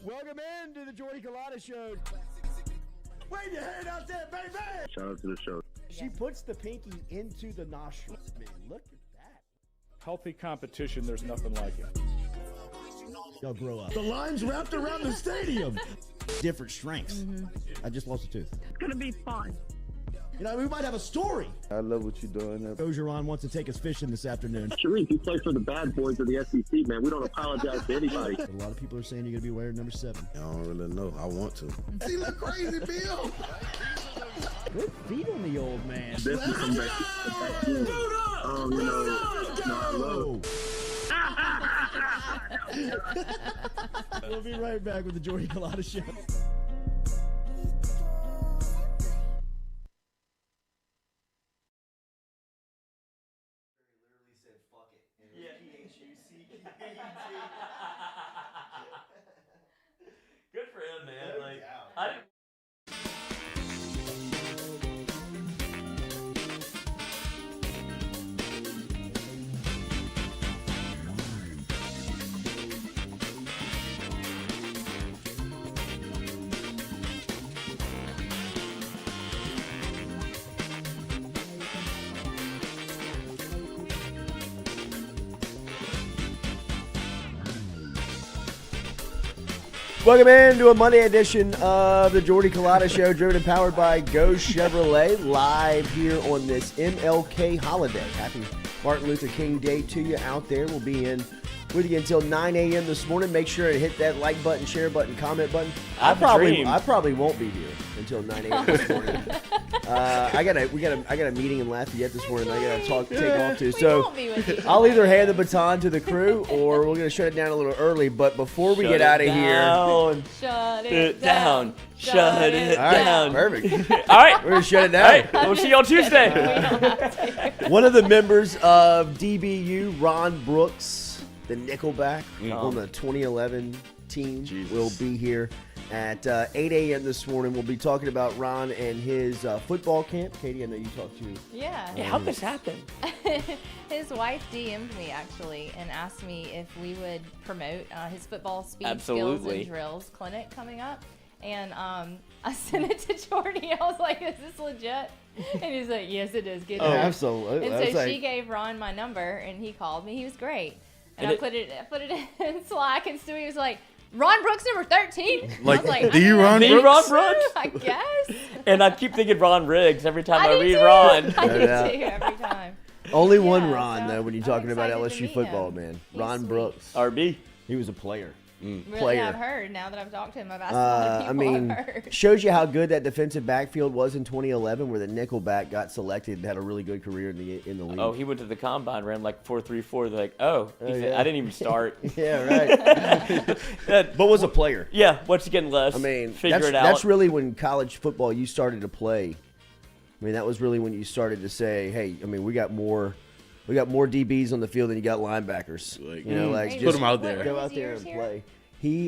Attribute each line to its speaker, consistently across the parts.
Speaker 1: Welcome into the Jordy Culotta Show.
Speaker 2: Wave your hand out there, baby!
Speaker 3: Shout out to the show.
Speaker 1: She puts the pinky into the nostril. Man, look at that.
Speaker 4: Healthy competition, there's nothing like it.
Speaker 1: Y'all grow up.
Speaker 2: The line's wrapped around the stadium.
Speaker 1: Different strengths. I just lost a tooth.
Speaker 5: It's gonna be fun.
Speaker 1: You know, we might have a story.
Speaker 3: I love what you're doing.
Speaker 1: Ogeron wants to take us fishing this afternoon.
Speaker 3: Sharif, you play for the bad boys of the SEC, man. We don't apologize to anybody.
Speaker 1: But a lot of people are saying you're going to be wearing number 7.
Speaker 2: I don't really know. I want to. He look crazy, Bill.
Speaker 1: Good feet on the old man.
Speaker 3: Definitely come back. You know, I love.
Speaker 1: We'll be right back with the Jordy Culotta Show.
Speaker 6: Good for him, man. Like, I didn't.
Speaker 1: Welcome into a Monday edition of the Jordy Culotta Show, driven and powered by Go Chevrolet, live here on this MLK holiday. Happy Martin Luther King Day to you out there. We'll be in with you until 9 a.m. this morning. Make sure to hit that like button, share button, comment button. I probably won't be here until 9 a.m. this morning. I got a meeting in Lafayette this morning. I got to take off to. So I'll either hand the baton to the crew or we're gonna shut it down a little early. But before we get out of here,
Speaker 6: shut it down. Shut it down.
Speaker 1: Perfect.
Speaker 6: All right,
Speaker 1: we're gonna shut it down.
Speaker 6: All right, we'll see you on Tuesday.
Speaker 1: One of the members of DBU, Ron Brooks, the Nickelback on the 2011 team, will be here at 8 a.m. this morning. We'll be talking about Ron and his football camp. Katie, I know you talked to.
Speaker 6: Yeah, how'd this happen?
Speaker 5: His wife DM'd me actually and asked me if we would promote his football speed skills and drills clinic coming up. And I sent it to Jordy. I was like, "Is this legit?" And he's like, "Yes, it is. Get it."
Speaker 1: Absolutely.
Speaker 5: And so she gave Ron my number, and he called me. He was great. And I put it in Slack, and Stewie was like, "Ron Brooks, number 13."
Speaker 2: Like,
Speaker 5: I was like,
Speaker 2: the Ron
Speaker 6: Brooks?
Speaker 5: I guess.
Speaker 6: And I keep thinking Ron Riggs every time I read
Speaker 5: too.
Speaker 6: Ron.
Speaker 5: I do too, every time.
Speaker 1: Only one Ron,
Speaker 5: so
Speaker 1: though, when you're
Speaker 5: I'm
Speaker 1: talking about
Speaker 5: excited to
Speaker 1: LSU
Speaker 5: meet
Speaker 1: football,
Speaker 5: him.
Speaker 1: man.
Speaker 5: He's
Speaker 1: Ron
Speaker 5: sweet.
Speaker 1: Brooks.
Speaker 6: RB.
Speaker 1: He was a player.
Speaker 5: Really,
Speaker 1: Player.
Speaker 5: I've heard now that I've talked to him. I've asked a lot of people.
Speaker 1: I mean,
Speaker 5: I've heard.
Speaker 1: shows you how good that defensive backfield was in 2011, where the Nickelback got selected and had a really good career in the league.
Speaker 6: Oh, he went to the combine, ran like 4.34. They're like, he said, I didn't even start.
Speaker 1: Yeah, right. But was a player.
Speaker 6: Yeah, what's he getting less?
Speaker 1: I mean,
Speaker 6: figure it out.
Speaker 1: That's really when college football you started to play. I mean, that was really when you started to say, "Hey, I mean, we got more DBs on the field than you got linebackers."
Speaker 2: Like,
Speaker 1: just
Speaker 2: put them out there.
Speaker 1: Go out there and play.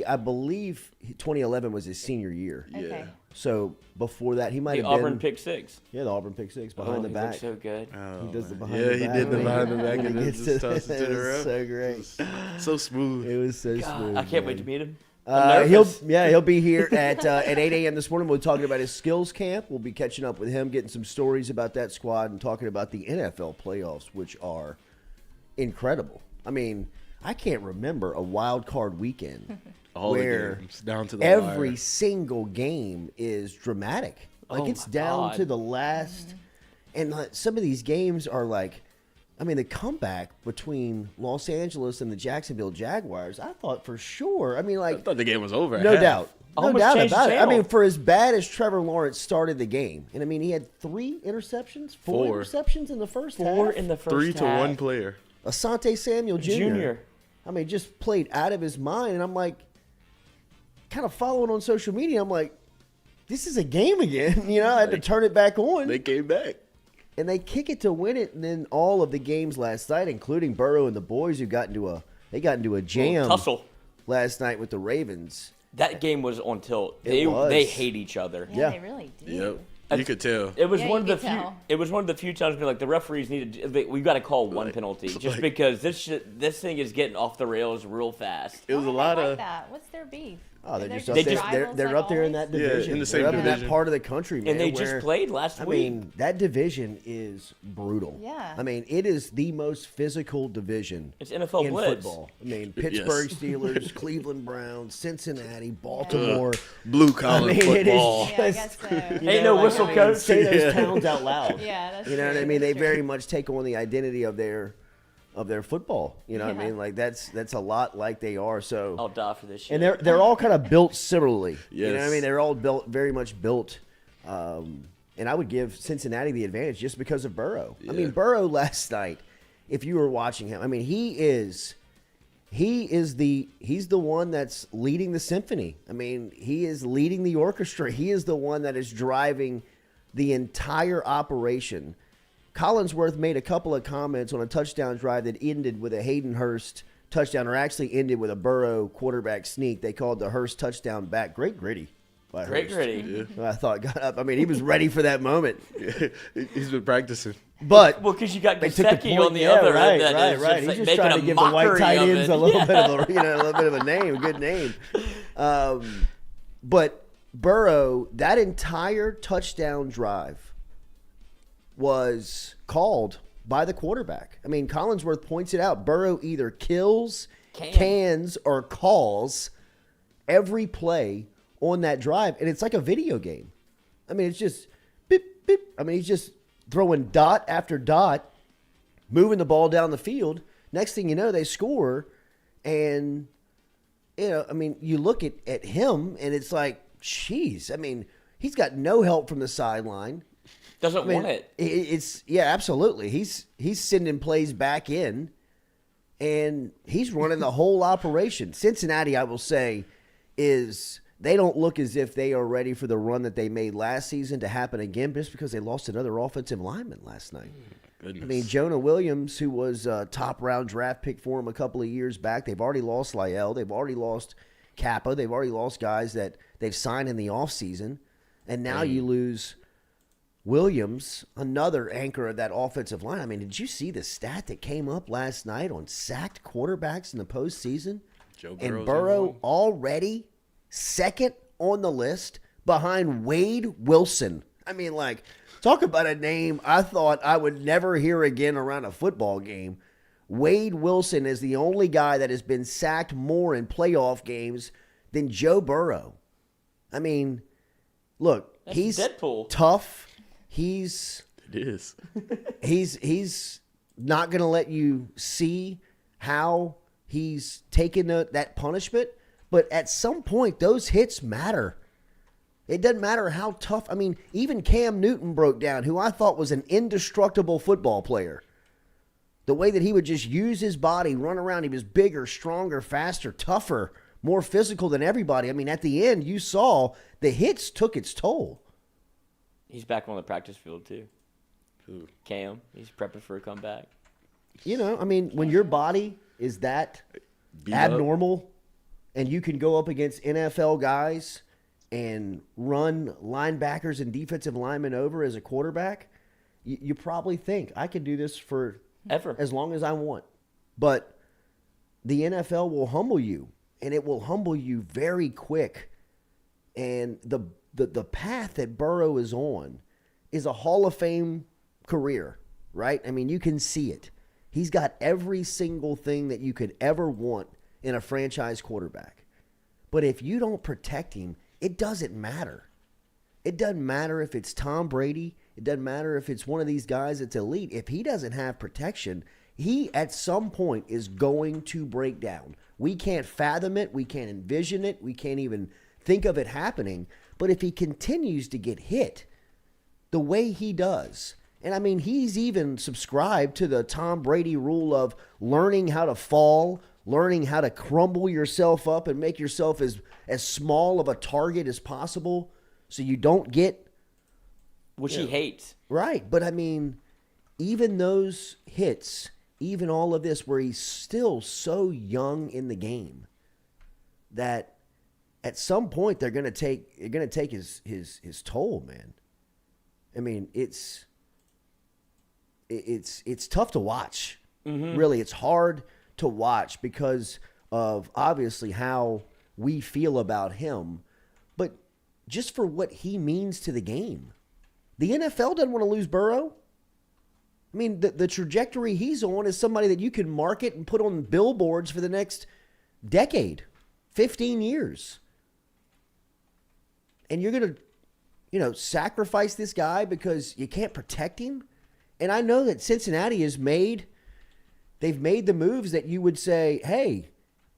Speaker 1: I believe 2011 was his senior year.
Speaker 5: Okay.
Speaker 1: So before that, he might
Speaker 6: the
Speaker 1: have
Speaker 6: Auburn
Speaker 1: been
Speaker 6: pick six.
Speaker 1: Yeah, the Auburn pick six behind the
Speaker 6: he
Speaker 1: back.
Speaker 6: looks so good.
Speaker 2: Oh,
Speaker 1: He does the
Speaker 2: man.
Speaker 1: behind the back.
Speaker 2: Yeah, he did the behind the back
Speaker 1: When
Speaker 2: and
Speaker 1: he
Speaker 2: then
Speaker 1: gets
Speaker 2: just tosses it to the
Speaker 1: it was
Speaker 2: ref.
Speaker 1: so great.
Speaker 2: So smooth.
Speaker 1: It was so smooth.
Speaker 6: I can't wait
Speaker 1: man.
Speaker 6: to meet him.
Speaker 1: He'll be here at 8 a.m. this morning. We're talking about his skills camp. We'll be catching up with him, getting some stories about that squad, and talking about the NFL playoffs, which are incredible. I mean, I can't remember a wild card weekend
Speaker 2: All
Speaker 1: where
Speaker 2: the games down to the
Speaker 1: every
Speaker 2: wire.
Speaker 1: single game is dramatic. Like it's
Speaker 6: my
Speaker 1: down
Speaker 6: God.
Speaker 1: to the last, and some of these games are like. I mean, the comeback between Los Angeles and the Jacksonville Jaguars, I thought for sure. I mean,
Speaker 2: I
Speaker 1: like,
Speaker 2: thought the game was over. at
Speaker 1: no
Speaker 2: half.
Speaker 1: doubt. No
Speaker 6: Almost
Speaker 1: doubt
Speaker 6: changed the
Speaker 1: about it. I
Speaker 6: channel.
Speaker 1: mean, for as bad as Trevor Lawrence started the game, and I mean, he had 3 interceptions, 4
Speaker 2: Four.
Speaker 1: interceptions in the first half.
Speaker 6: 4 in the first
Speaker 2: 3 to
Speaker 6: half.
Speaker 2: 1 player.
Speaker 1: Asante Samuel Jr.
Speaker 6: Junior.
Speaker 1: I mean, just played out of his mind, and I'm like, kind of following on social media, I'm like, this is a game again. You know, I had to turn it back on.
Speaker 2: They came back.
Speaker 1: And they kick it to win it, and then all of the games last night, including Burrow and the boys, who got into a jam
Speaker 6: Tussle.
Speaker 1: last night with the Ravens.
Speaker 6: That game was on tilt.
Speaker 1: It was.
Speaker 6: They hate each other.
Speaker 5: Yeah, they really do.
Speaker 2: Yep. You could tell.
Speaker 6: It was
Speaker 5: Yeah,
Speaker 6: one
Speaker 5: you
Speaker 6: of the
Speaker 5: could
Speaker 6: few.
Speaker 5: tell.
Speaker 6: It was one of the few times where like the referees needed. We got to call one penalty just because this thing is getting off the rails real fast.
Speaker 2: It was a
Speaker 5: Why
Speaker 2: lot
Speaker 5: they
Speaker 2: of.
Speaker 5: like that. What's their beef?
Speaker 1: Oh, they're
Speaker 5: They're
Speaker 1: just up
Speaker 5: just
Speaker 1: there.
Speaker 5: rivals
Speaker 1: They're
Speaker 5: like
Speaker 1: up there in
Speaker 5: always?
Speaker 1: that division.
Speaker 2: in the same
Speaker 1: they're up in that
Speaker 2: division.
Speaker 1: part of the country, man.
Speaker 6: And they
Speaker 1: where-
Speaker 6: just played last
Speaker 1: I
Speaker 6: week.
Speaker 1: mean, that division is brutal.
Speaker 5: Yeah.
Speaker 1: I mean, it is the most physical division
Speaker 6: It's NFL
Speaker 1: in
Speaker 6: blitz.
Speaker 1: football. I mean, Pittsburgh Steelers, Cleveland Browns, Cincinnati, Baltimore.
Speaker 2: Blue collar
Speaker 1: I mean, it is
Speaker 2: football.
Speaker 5: Yeah, I guess so.
Speaker 6: Ain't no whistle coach.
Speaker 1: Say those
Speaker 2: Yeah.
Speaker 1: towns out loud.
Speaker 5: Yeah, that's
Speaker 1: You know what I
Speaker 5: true,
Speaker 1: mean? They
Speaker 5: that's true.
Speaker 1: very much take on the identity of their football. You know what I
Speaker 5: Yeah.
Speaker 1: mean? Like that's a lot like they are. So
Speaker 6: I'll die for this shit.
Speaker 1: and they're all kind of built similarly. You know what I
Speaker 2: Yes.
Speaker 1: mean? They're all built very much built. And I would give Cincinnati the advantage just because of Burrow. I mean,
Speaker 2: Yeah.
Speaker 1: Burrow last night, if you were watching him, I mean, he's the one that's leading the symphony. I mean, he is leading the orchestra. He is the one that is driving the entire operation. Collinsworth made a couple of comments on a touchdown drive that ended with a Hayden Hurst touchdown, or actually ended with a Burrow quarterback sneak. They called the Hurst touchdown back. Great gritty. by
Speaker 6: Great
Speaker 1: Hurst.
Speaker 6: gritty.
Speaker 1: I thought got up. I mean, he was ready for that moment.
Speaker 2: He's been practicing.
Speaker 1: But
Speaker 6: Well, because you got
Speaker 1: they took the
Speaker 6: Gesicki
Speaker 1: point.
Speaker 6: on the
Speaker 1: Yeah,
Speaker 6: other
Speaker 1: right,
Speaker 6: end. That
Speaker 1: right,
Speaker 6: is
Speaker 1: right.
Speaker 6: Just
Speaker 1: He's
Speaker 6: like
Speaker 1: just
Speaker 6: making
Speaker 1: trying
Speaker 6: a
Speaker 1: to give the white
Speaker 6: mockery
Speaker 1: tight
Speaker 6: of
Speaker 1: ends
Speaker 6: it.
Speaker 1: a little bit of a little bit of a name, a good name. But Burrow, that entire touchdown drive was called by the quarterback. I mean, Collinsworth points it out. Burrow either kills, cans, or calls every play on that drive, and it's like a video game. I mean, it's just beep, beep. I mean, he's just throwing dot after dot, moving the ball down the field. Next thing you know, they score, and I mean, you look at him, and it's like, jeez. I mean, he's got no help from the sideline.
Speaker 6: Doesn't want it.
Speaker 1: It's absolutely. He's sending plays back in, and he's running the whole operation. Cincinnati, I will say, they don't look as if they are ready for the run that they made last season to happen again, just because they lost another offensive lineman last night.
Speaker 2: Goodness.
Speaker 1: I mean, Jonah Williams, who was a top-round draft pick for him a couple of years back, they've already lost Lyell. They've already lost Kappa. They've already lost guys that they've signed in the offseason. And now you lose Williams, another anchor of that offensive line. I mean, did you see the stat that came up last night on sacked quarterbacks in the postseason?
Speaker 2: Joe
Speaker 1: And
Speaker 2: Burrow's
Speaker 1: Burrow
Speaker 2: number one.
Speaker 1: already second on the list behind Wade Wilson. I mean, like, talk about a name I thought I would never hear again around a football game. Wade Wilson is the only guy that has been sacked more in playoff games than Joe Burrow. I mean, look,
Speaker 6: That's
Speaker 1: he's
Speaker 6: Deadpool.
Speaker 1: tough.
Speaker 2: It is.
Speaker 1: He's not going to let you see how he's taken that punishment. But at some point, those hits matter. It doesn't matter how tough. I mean, even Cam Newton broke down, who I thought was an indestructible football player. The way that he would just use his body, run around. He was bigger, stronger, faster, tougher, more physical than everybody. I mean, at the end, you saw the hits took its toll.
Speaker 6: He's back on the practice field, too.
Speaker 2: Who?
Speaker 6: Cam. He's prepping for a comeback.
Speaker 1: I mean, when your body is that
Speaker 2: Beat up.
Speaker 1: abnormal and you can go up against NFL guys and run linebackers and defensive linemen over as a quarterback, you probably think, I can do this for
Speaker 6: Ever.
Speaker 1: as long as I want. But the NFL will humble you, and it will humble you very quick. And the path that Burrow is on is a Hall of Fame career, right? I mean, you can see it. He's got every single thing that you could ever want in a franchise quarterback. But if you don't protect him, it doesn't matter. It doesn't matter if it's Tom Brady. It doesn't matter if it's one of these guys that's elite. If he doesn't have protection, he at some point is going to break down. We can't fathom it. We can't envision it. We can't even think of it happening. But if he continues to get hit the way he does, and I mean, he's even subscribed to the Tom Brady rule of learning how to fall, learning how to crumble yourself up and make yourself as small of a target as possible so you don't get
Speaker 6: Which he hates.
Speaker 1: right. But I mean, even those hits, even all of this, where he's still so young in the game, that at some point they're going to take his toll, man. I mean, it's tough to watch. Mm-hmm. Really, it's hard to watch because of obviously how we feel about him, but just for what he means to the game. The NFL doesn't want to lose Burrow. I mean, the trajectory he's on is somebody that you can market and put on billboards for the next decade, 15 years. And you're going to, sacrifice this guy because you can't protect him? And I know that Cincinnati they've made the moves that you would say, hey,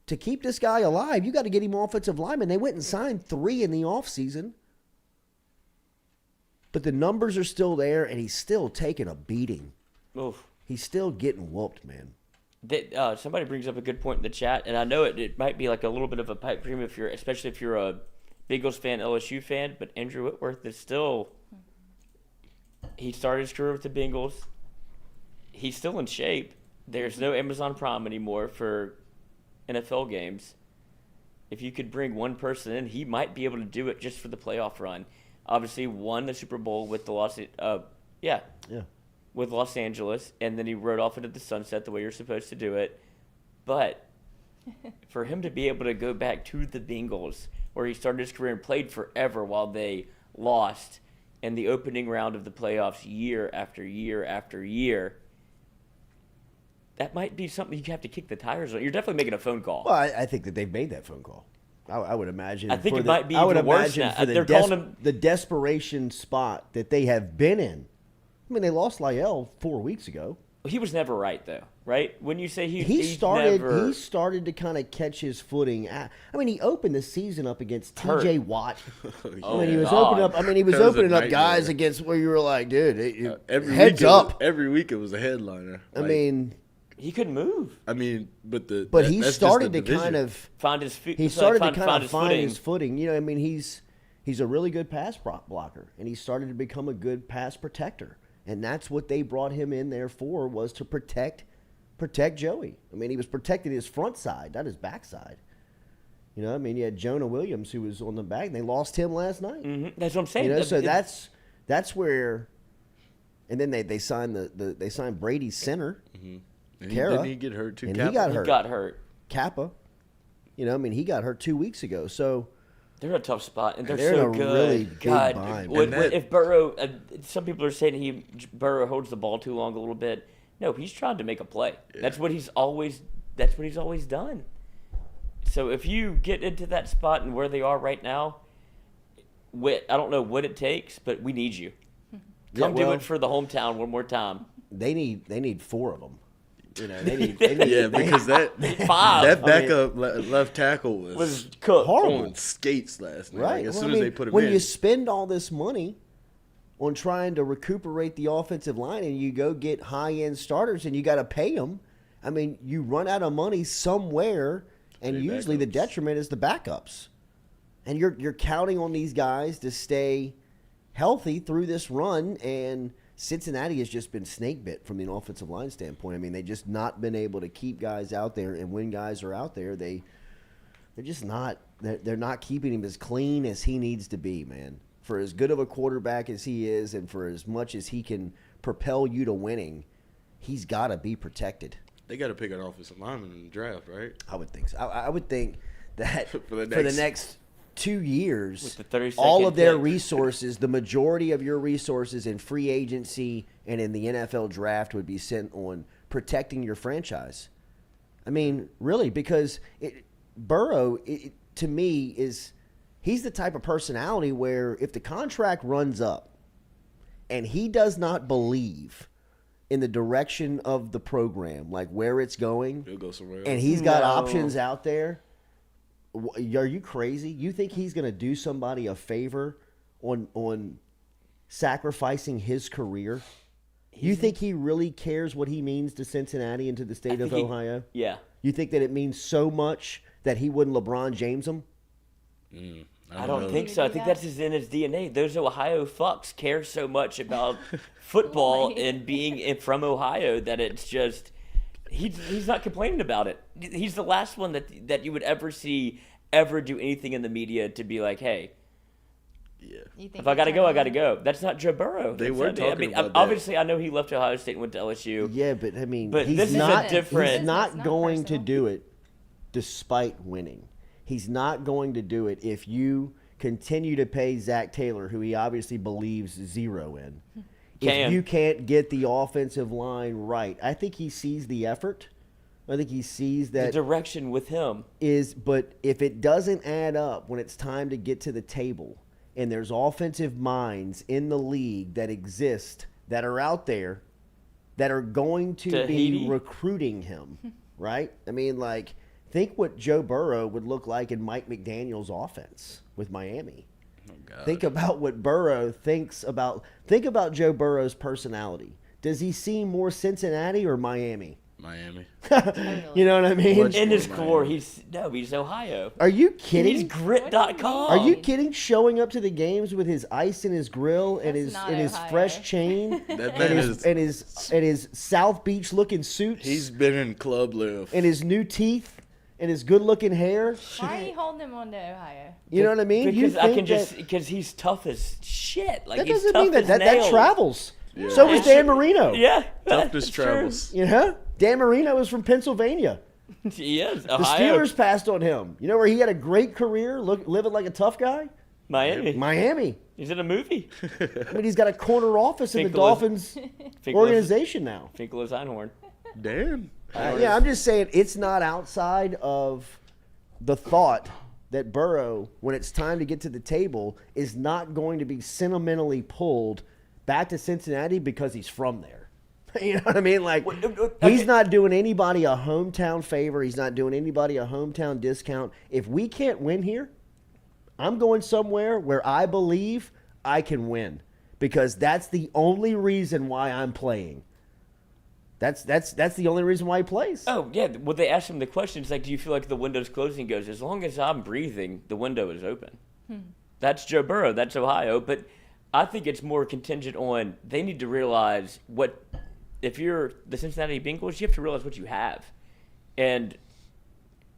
Speaker 1: to keep this guy alive, you got to get him offensive lineman. They went and signed 3 in the offseason. But the numbers are still there, and he's still taking a beating.
Speaker 6: Oof.
Speaker 1: He's still getting whooped, man.
Speaker 6: Somebody brings up a good point in the chat, and I know it might be like a little bit of a pipe dream especially if you're a Bengals fan, LSU fan, but Andrew Whitworth is still – he started his career with the Bengals. He's still in shape. There's no Amazon Prime anymore for NFL games. If you could bring one person in, he might be able to do it just for the playoff run. Obviously, won the Super Bowl with the with Los Angeles, and then he rode off into the sunset the way you're supposed to do it. But for him to be able to go back to the Bengals, where he started his career and played forever while they lost in the opening round of the playoffs year after year after year, that might be something you have to kick the tires on. You're definitely making a phone call.
Speaker 1: Well, I think that they've made that phone call. I would imagine.
Speaker 6: I think it might be even worse now.
Speaker 1: For
Speaker 6: They're calling him
Speaker 1: the desperation spot that they have been in. I mean, they lost Lyell 4 weeks ago.
Speaker 6: He was never right, though, right? When you say
Speaker 1: he started to kind of catch his footing. I mean, he opened the season up against T.J. Watt. He was opening up guys against where you were like, dude, heads up.
Speaker 2: Every week it was a headliner.
Speaker 1: I mean,
Speaker 6: he couldn't move.
Speaker 2: I mean, but
Speaker 1: he started to kind of
Speaker 6: find his feet.
Speaker 1: He started to kind of find his footing. You know, I mean, he's a really good pass blocker, and he started to become a good pass protector. And that's what they brought him in there for, was to protect Joey. I mean, he was protecting his front side, not his back side. You know, I mean, you had Jonah Williams who was on the back, and they lost him last night.
Speaker 6: Mm-hmm. That's what I'm saying.
Speaker 1: You know, so that's where. And then they signed they signed Brady's center, Kara.
Speaker 2: Didn't he get hurt too?
Speaker 1: And
Speaker 2: Kappa?
Speaker 1: he
Speaker 6: got hurt.
Speaker 1: Kappa. You know, I mean, he got hurt 2 weeks ago. So
Speaker 6: they're in a tough spot, and they're
Speaker 1: in
Speaker 6: so
Speaker 1: a
Speaker 6: good.
Speaker 1: really big bind.
Speaker 6: If Burrow, some people are saying Burrow holds the ball too long a little bit. No, he's trying to make a play. Yeah. That's what he's always done. So if you get into that spot and where they are right now, I don't know what it takes, but we need you. Come do it for the hometown one more time.
Speaker 1: They need 4 of them. You know, they need
Speaker 2: because that backup left tackle was
Speaker 6: cooked.
Speaker 1: Horrible.
Speaker 2: On skates last night.
Speaker 1: Right.
Speaker 2: As soon as they put him in.
Speaker 1: When you spend all this money on trying to recuperate the offensive line and you go get high-end starters and you got to pay them, I mean, you run out of money somewhere, and usually the detriment is the backups. And you're counting on these guys to stay healthy through this run, and Cincinnati has just been snake bit from the offensive line standpoint. I mean, they've just not been able to keep guys out there, and when guys are out there, they're just not they're not keeping him as clean as he needs to be, man. For as good of a quarterback as he is, and for as much as he can propel you to winning, he's got to be protected.
Speaker 2: They got to pick an offensive lineman in the draft, right?
Speaker 1: I would think so. I would think that for the next 2 years,
Speaker 6: the
Speaker 1: all of their resources, the majority of your resources in free agency and in the NFL draft would be sent on protecting your franchise. I mean, really, because Burrow, to me, he's the type of personality where if the contract runs up and he does not believe in the direction of the program, like where it's going,
Speaker 2: he'll go somewhere else.
Speaker 1: And he's got options out there, are you crazy? You think he's going to do somebody a favor on sacrificing his career? You think he really cares what he means to Cincinnati and to the state of Ohio?
Speaker 6: Yeah.
Speaker 1: You think that it means so much that he wouldn't LeBron James him?
Speaker 6: I don't think so. I think that's in his DNA. Those Ohio fucks care so much about football and being from Ohio that it's just he's not complaining about it. He's the last one that you would ever see ever do anything in the media to be like, hey, if I got to go, I got to go. That's not Joe Burrow.
Speaker 2: They were talking about that.
Speaker 6: Obviously, I know he left Ohio State and went to LSU.
Speaker 1: Yeah, but I mean,
Speaker 6: this is a different.
Speaker 1: He's not going to do it despite winning. He's not going to do it if you continue to pay Zach Taylor, who he obviously believes zero in. If you can't get the offensive line right, I think he sees the effort. I think he sees that
Speaker 6: the direction with him
Speaker 1: but if it doesn't add up when it's time to get to the table, and there's offensive minds in the league that exist that are out there that are going to be recruiting him, right? I mean, like, think what Joe Burrow would look like in Mike McDaniel's offense with Miami.
Speaker 2: Oh, God.
Speaker 1: Think about what Burrow thinks about. Think about Joe Burrow's personality. Does he seem more Cincinnati or Miami?
Speaker 2: Miami.
Speaker 1: You know what I mean?
Speaker 6: In his core, he's Ohio.
Speaker 1: Are you kidding?
Speaker 6: He's grit.com.
Speaker 1: Are you kidding? Showing up to the games with his ice in his grill and his fresh chain and his South Beach looking suits.
Speaker 2: He's been in Club Live.
Speaker 1: And his new teeth and his good looking hair.
Speaker 5: Why are you holding him on to Ohio?
Speaker 1: You know what I mean?
Speaker 6: Because he's tough as shit. Like,
Speaker 1: that
Speaker 6: he's
Speaker 1: doesn't
Speaker 6: tough
Speaker 1: mean
Speaker 6: as
Speaker 1: that
Speaker 6: nails.
Speaker 1: travels.
Speaker 2: Yeah.
Speaker 1: So was Dan Marino.
Speaker 6: Yeah,
Speaker 2: Toughest travels.
Speaker 1: You know, Dan Marino is from Pennsylvania.
Speaker 6: He is.
Speaker 1: The
Speaker 6: Ohio.
Speaker 1: Steelers passed on him. You know where he had a great career, living like a tough guy? Miami.
Speaker 6: He's in a movie.
Speaker 1: I mean, he's got a corner office in the Dolphins organization now.
Speaker 6: Finkel's Einhorn.
Speaker 2: Damn.
Speaker 1: Yeah, I'm just saying it's not outside of the thought that Burrow, when it's time to get to the table, is not going to be sentimentally pulled back to Cincinnati because he's from there. You know what I mean? Like, he's not doing anybody a hometown favor. He's not doing anybody a hometown discount. If we can't win here, I'm going somewhere where I believe I can win, because that's the only reason why I'm playing. That's the only reason why he plays.
Speaker 6: Oh, yeah. Well, they asked him the question. It's like, do you feel like the window's closing? He goes, as long as I'm breathing, the window is open. That's Joe Burrow. That's Ohio. But I think it's more contingent on they need to realize if you're the Cincinnati Bengals, you have to realize what you have. And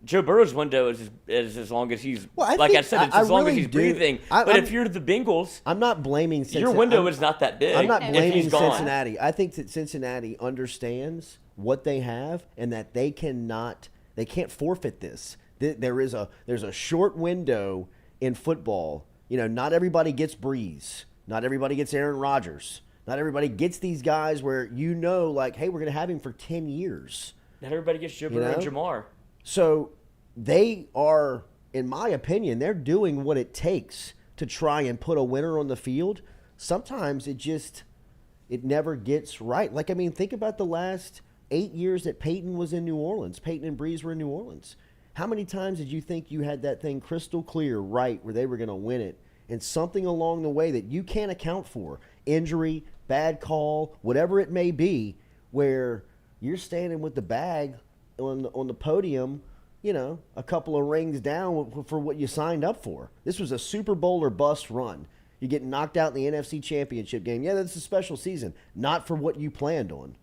Speaker 6: Joe Burrow's window is as long as he's, as long as he's breathing. But if you're the Bengals,
Speaker 1: I'm not blaming Cincinnati.
Speaker 6: Your window is not that big.
Speaker 1: I'm not blaming Cincinnati. I think that Cincinnati understands what they have and that they can't forfeit this. There's a short window in football. You know, not everybody gets Breeze. Not everybody gets Aaron Rodgers. Not everybody gets these guys where like, hey, we're going to have him for 10 years.
Speaker 6: Not everybody gets Joe Burrow and Jamar.
Speaker 1: So they are, in my opinion, they're doing what it takes to try and put a winner on the field. Sometimes it never gets right. Like, I mean, think about the last 8 years that Peyton was in New Orleans. Peyton and Breeze were in New Orleans. How many times did you think you had that thing crystal clear right where they were going to win it? And something along the way that you can't account for, injury, bad call, whatever it may be, where you're standing with the bag on the podium, you know, a couple of rings down for what you signed up for. This was a Super Bowl or bust run. You get knocked out in the NFC Championship game. Yeah, that's a special season. Not for what you planned on.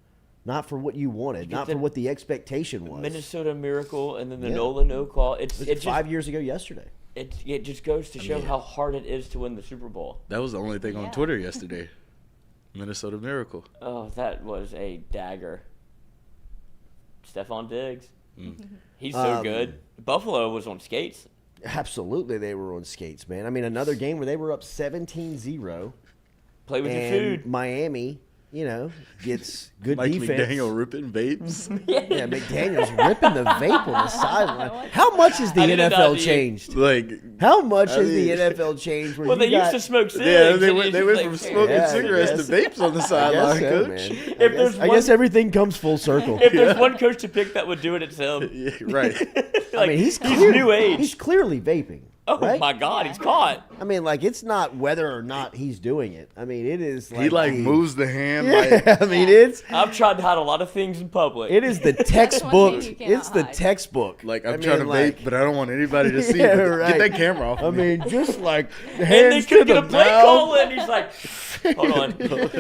Speaker 1: Not for what you wanted. Not for what the expectation was.
Speaker 6: Minnesota Miracle and then the Nola no call. It's
Speaker 1: 5 years ago yesterday.
Speaker 6: It just goes to show how hard it is to win the Super Bowl.
Speaker 2: That was the only thing on Twitter yesterday. Minnesota Miracle.
Speaker 6: Oh, that was a dagger. Stephon Diggs. He's so good. Buffalo was on skates.
Speaker 1: Absolutely, they were on skates, man. I mean, another game where they were up 17-0.
Speaker 6: Play with your food.
Speaker 1: Miami, you know, gets good
Speaker 2: Mike
Speaker 1: defense.
Speaker 2: McDaniel ripping vapes.
Speaker 1: Yeah, McDaniel's ripping the vape on the sideline. How much has the NFL changed? How much has the NFL changed?
Speaker 6: Well, they used to smoke cigs.
Speaker 2: Yeah, they went from smoking cigarettes to vapes on the sideline, coach.
Speaker 1: I guess everything comes full circle.
Speaker 6: If there's one coach to pick that would do it, it's him.
Speaker 2: Yeah, right.
Speaker 1: I mean, he's
Speaker 6: new age.
Speaker 1: He's clearly vaping.
Speaker 6: Oh,
Speaker 1: right?
Speaker 6: my God, he's caught.
Speaker 1: I mean, like, it's not whether or not he's doing it. I mean, it is
Speaker 2: like... He, moves the hand.
Speaker 1: Yeah, I mean, it's...
Speaker 6: I've tried to hide a lot of things in public.
Speaker 1: It is the textbook. It's the textbook.
Speaker 2: Like, I'm trying to vape, but I don't want anybody to see it. Get that camera off.
Speaker 1: I mean, just like, hands
Speaker 6: and they couldn't
Speaker 1: to
Speaker 6: get
Speaker 1: the
Speaker 6: a play
Speaker 1: mouth.
Speaker 6: call in. He's like, hold on. Coach,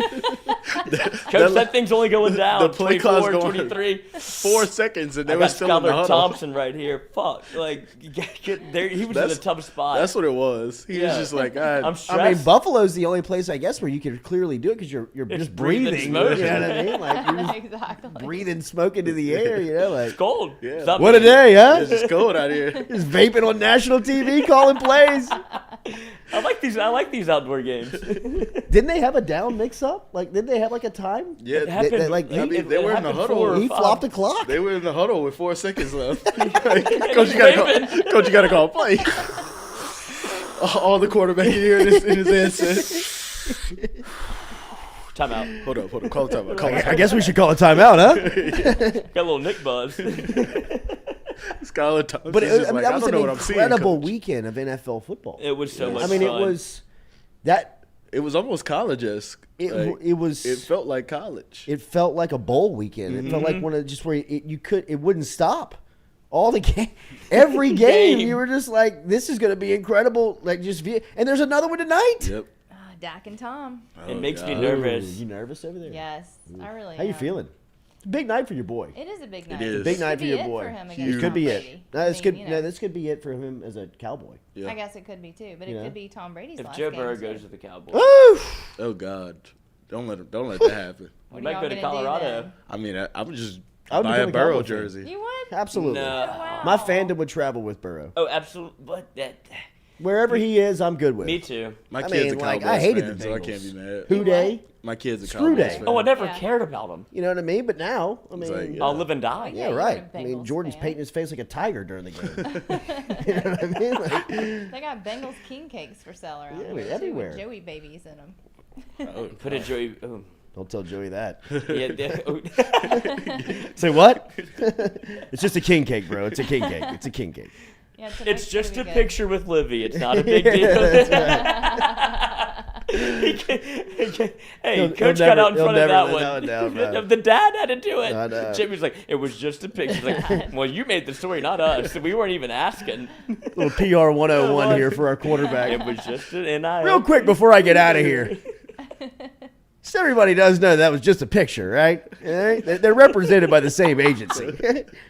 Speaker 6: that thing's only going down.
Speaker 2: The play call's going
Speaker 6: 23.
Speaker 2: 4 seconds, and they
Speaker 6: I
Speaker 2: were
Speaker 6: got
Speaker 2: still in the
Speaker 6: Skylar
Speaker 2: huddle.
Speaker 6: Thompson right here. Fuck. Like, he was in a tough tough spot.
Speaker 2: That's what it was. He was just like,
Speaker 6: I'm stressed.
Speaker 1: I mean, Buffalo's the only place, I guess, where you can clearly do it because you're just breathing.
Speaker 6: Smoke.
Speaker 1: You know what I mean? Like you're just
Speaker 5: Exactly.
Speaker 1: breathing smoke into the air. You know, like
Speaker 6: It's cold.
Speaker 2: Yeah.
Speaker 6: It's not
Speaker 1: what a
Speaker 6: me.
Speaker 1: day, huh?
Speaker 2: it's just cold out here.
Speaker 1: Just vaping on national TV, calling plays.
Speaker 6: I like these outdoor games.
Speaker 1: Didn't they have a down mix-up? Like, didn't they have like a time?
Speaker 2: Yeah,
Speaker 6: It happened.
Speaker 2: I mean, they were in the huddle.
Speaker 1: He flopped the clock.
Speaker 2: They were in the huddle with 4 seconds left. Coach, you gotta call a play. All the quarterback here in his headset.
Speaker 6: Timeout.
Speaker 2: Hold up. Call a timeout.
Speaker 1: I guess we should call a timeout, huh?
Speaker 6: Got a little Nick buzz.
Speaker 2: Skylar Thompson.
Speaker 1: But
Speaker 2: Just like,
Speaker 1: that
Speaker 2: I
Speaker 1: was
Speaker 2: don't
Speaker 1: an
Speaker 2: know what I'm seeing.
Speaker 1: incredible
Speaker 2: Coach.
Speaker 1: weekend of NFL football.
Speaker 6: It was so much
Speaker 1: I mean,
Speaker 6: fun.
Speaker 1: it was that.
Speaker 2: It was almost college-esque.
Speaker 1: It was.
Speaker 2: It felt like college.
Speaker 1: It felt like a bowl weekend. It felt like one of just where it wouldn't stop. All the game, every game, you were just like, this is going to be incredible. Like and there's another one tonight.
Speaker 2: Yep.
Speaker 5: Dak and Tom.
Speaker 6: It makes me
Speaker 2: God.
Speaker 6: nervous.
Speaker 1: You nervous over there?
Speaker 5: Yes, I really.
Speaker 1: How you
Speaker 5: am.
Speaker 1: feeling? It's a big night for your boy.
Speaker 5: It is a big night.
Speaker 2: is.
Speaker 1: Big night
Speaker 5: Could
Speaker 1: for
Speaker 5: be
Speaker 1: your
Speaker 5: it
Speaker 1: boy.
Speaker 5: for him
Speaker 1: It
Speaker 5: against
Speaker 1: could
Speaker 5: Tom
Speaker 1: be
Speaker 5: Brady.
Speaker 1: it.
Speaker 5: I
Speaker 1: This could
Speaker 5: mean, you know.
Speaker 1: this could be it for him as a Cowboy.
Speaker 2: Yeah.
Speaker 5: I guess it could be too, but
Speaker 1: You
Speaker 5: it
Speaker 1: know?
Speaker 5: could be Tom Brady's
Speaker 6: If
Speaker 5: last
Speaker 6: Joe
Speaker 5: game
Speaker 6: Burrow
Speaker 5: too.
Speaker 6: goes to the Cowboys,
Speaker 1: Oof.
Speaker 2: Oh God. Don't let that happen.
Speaker 5: What
Speaker 6: might
Speaker 5: are y'all
Speaker 6: go to
Speaker 5: gonna do
Speaker 6: Colorado.
Speaker 5: then?
Speaker 2: I mean, I'm just
Speaker 1: I would
Speaker 2: buy a
Speaker 1: become a
Speaker 2: Burrow
Speaker 1: Cowboy fan.
Speaker 2: jersey.
Speaker 5: You would?
Speaker 1: Absolutely.
Speaker 6: No.
Speaker 5: Wow.
Speaker 1: My fandom would travel with Burrow.
Speaker 6: Oh, absolutely. But that.
Speaker 1: Wherever he is, I'm good with.
Speaker 6: Me too.
Speaker 2: My
Speaker 1: I
Speaker 2: kid's
Speaker 1: mean,
Speaker 2: a
Speaker 1: like,
Speaker 2: Cowboys
Speaker 1: I hated
Speaker 2: fan,
Speaker 1: the
Speaker 2: so I
Speaker 1: Bengals.
Speaker 2: can't be mad.
Speaker 1: Who day?
Speaker 2: My kid's a
Speaker 1: Screw
Speaker 2: Cowboys
Speaker 1: day.
Speaker 2: fan.
Speaker 6: Oh, I never
Speaker 5: Yeah.
Speaker 6: cared about him.
Speaker 1: You know what I mean? But now, I mean,
Speaker 2: like,
Speaker 6: I'll live and die.
Speaker 1: yeah,
Speaker 5: you're
Speaker 1: right.
Speaker 5: a
Speaker 1: I mean,
Speaker 5: Bengals
Speaker 1: Jordan's
Speaker 5: fan.
Speaker 1: painting his face like a tiger during the game. You know what I mean? Like,
Speaker 5: They got Bengals king cakes for sale around
Speaker 1: Yeah,
Speaker 5: here, too,
Speaker 1: everywhere.
Speaker 5: with Joey babies in them.
Speaker 6: Put a Joey. Oh.
Speaker 1: don't tell Joey that.
Speaker 6: Yeah,
Speaker 1: Say what? It's just a king cake, bro. It's a king cake. It's a king cake.
Speaker 5: Yeah,
Speaker 6: it's just a
Speaker 5: pretty good.
Speaker 6: picture with Livy. It's not a big deal. Hey,
Speaker 1: He'll
Speaker 6: Coach
Speaker 1: never-
Speaker 6: got out in
Speaker 1: he'll
Speaker 6: front of
Speaker 1: never
Speaker 6: that
Speaker 1: let
Speaker 6: one.
Speaker 1: that one down, bro.
Speaker 6: The dad had to do it.
Speaker 1: I know.
Speaker 6: Jimmy's like, it was just a picture. He's like, well, you made the story, not us. We weren't even asking.
Speaker 1: Little PR 101 here for our quarterback.
Speaker 6: It was just an NIL.
Speaker 1: Real quick before I get out of here. So everybody does know that was just a picture, right? All right? They're represented by the same agency.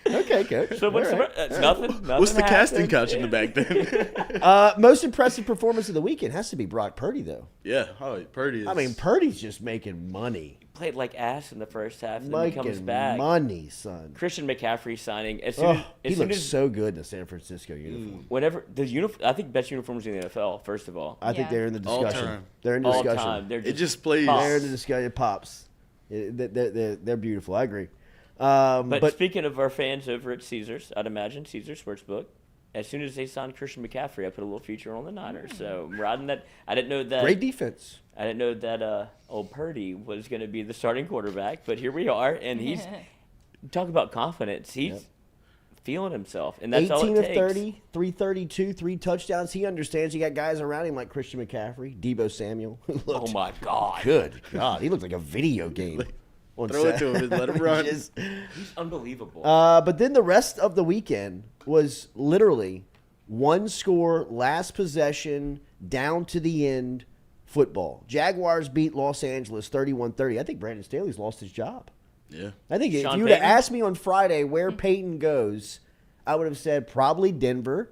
Speaker 1: Okay, Coach.
Speaker 6: So what's
Speaker 1: All right.
Speaker 6: nothing?
Speaker 2: What's the
Speaker 6: happened.
Speaker 2: casting couch in the back then?
Speaker 1: Most impressive performance of the weekend has to be Brock Purdy, though.
Speaker 2: Yeah. Oh, Purdy is.
Speaker 1: I mean, Purdy's just making money.
Speaker 6: Played like ass in the first half, and then he comes
Speaker 1: Making
Speaker 6: back.
Speaker 1: money, son.
Speaker 6: Christian McCaffrey signing as soon
Speaker 1: Oh,
Speaker 6: as,
Speaker 1: he
Speaker 6: as soon
Speaker 1: looks
Speaker 6: as
Speaker 1: so good in the San Francisco uniform.
Speaker 6: whenever the uniform, I think best uniforms in the NFL. First of all,
Speaker 1: I think
Speaker 5: Yeah.
Speaker 1: they're in the
Speaker 2: All
Speaker 1: discussion.
Speaker 2: time.
Speaker 1: They're in
Speaker 6: all
Speaker 1: discussion.
Speaker 6: time they're
Speaker 2: it just plays.
Speaker 6: Pops.
Speaker 1: They're in the discussion. It pops. They're beautiful. I agree.
Speaker 6: But speaking of our fans over at Caesars, I'd imagine Caesars Sportsbook. As soon as they signed Christian McCaffrey, I put a little feature on the Niners. So I'm riding that. I didn't know that.
Speaker 1: great defense.
Speaker 6: I didn't know that old Purdy was going to be the starting quarterback, but here we are, and he's talk about confidence. He's feeling himself, and that's
Speaker 1: 18
Speaker 6: all it
Speaker 1: of
Speaker 6: takes.
Speaker 1: 30, 332, 3 touchdowns. He understands. You got guys around him like Christian McCaffrey, Debo Samuel. Who
Speaker 6: Oh
Speaker 1: looked
Speaker 6: my God,
Speaker 1: good. God, he looked like a video game. On
Speaker 2: Throw it to him and let him run.
Speaker 1: Just-
Speaker 6: he's unbelievable.
Speaker 1: but then the rest of the weekend was literally one score, last possession, down to the end football. Jaguars beat Los Angeles 31-30. I think Brandon Staley's lost his job.
Speaker 2: Yeah.
Speaker 1: I think if
Speaker 6: Sean
Speaker 1: you would have
Speaker 6: Payton?
Speaker 1: asked me on Friday where Peyton goes, I would have said probably Denver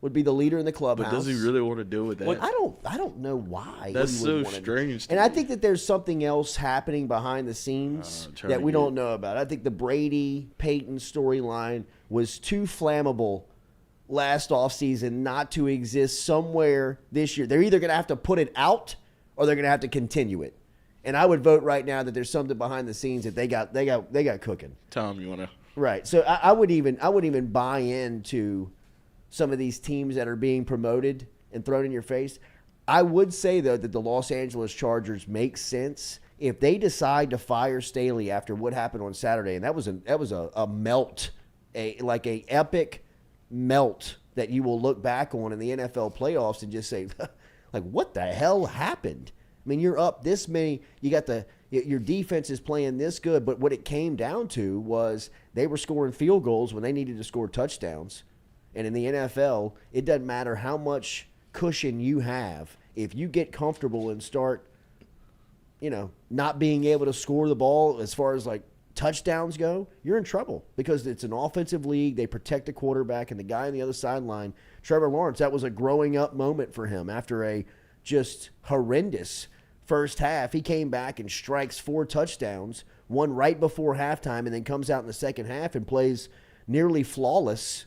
Speaker 1: would be the leader in the clubhouse.
Speaker 2: But does he really want to deal with that?
Speaker 1: I don't know why.
Speaker 2: That's
Speaker 1: he would
Speaker 2: so
Speaker 1: wanna do-
Speaker 2: strange to
Speaker 1: And I
Speaker 2: me.
Speaker 1: think that there's something else happening behind the scenes
Speaker 2: trying
Speaker 1: that
Speaker 2: to
Speaker 1: we
Speaker 2: get-
Speaker 1: don't know about. I think the Brady Peyton storyline was too flammable last offseason not to exist somewhere this year. They're either going to have to put it out or they're going to have to continue it. And I would vote right now that there's something behind the scenes that they got cooking.
Speaker 2: Tom, you want to?
Speaker 1: Right. So I would even buy into some of these teams that are being promoted and thrown in your face. I would say though that the Los Angeles Chargers make sense if they decide to fire Staley after what happened on Saturday, and that was a melt, like a epic melt that you will look back on in the NFL playoffs and just say, like, what the hell happened? I mean, you're up this many. You got your defense is playing this good, but what it came down to was they were scoring field goals when they needed to score touchdowns. And in the NFL, it doesn't matter how much cushion you have. If you get comfortable and start, not being able to score the ball as far as like touchdowns go, you're in trouble because it's an offensive league. They protect the quarterback, and the guy on the other sideline, Trevor Lawrence, that was a growing up moment for him after a just horrendous first half. He came back and strikes 4 touchdowns, one right before halftime, and then comes out in the second half and plays nearly flawless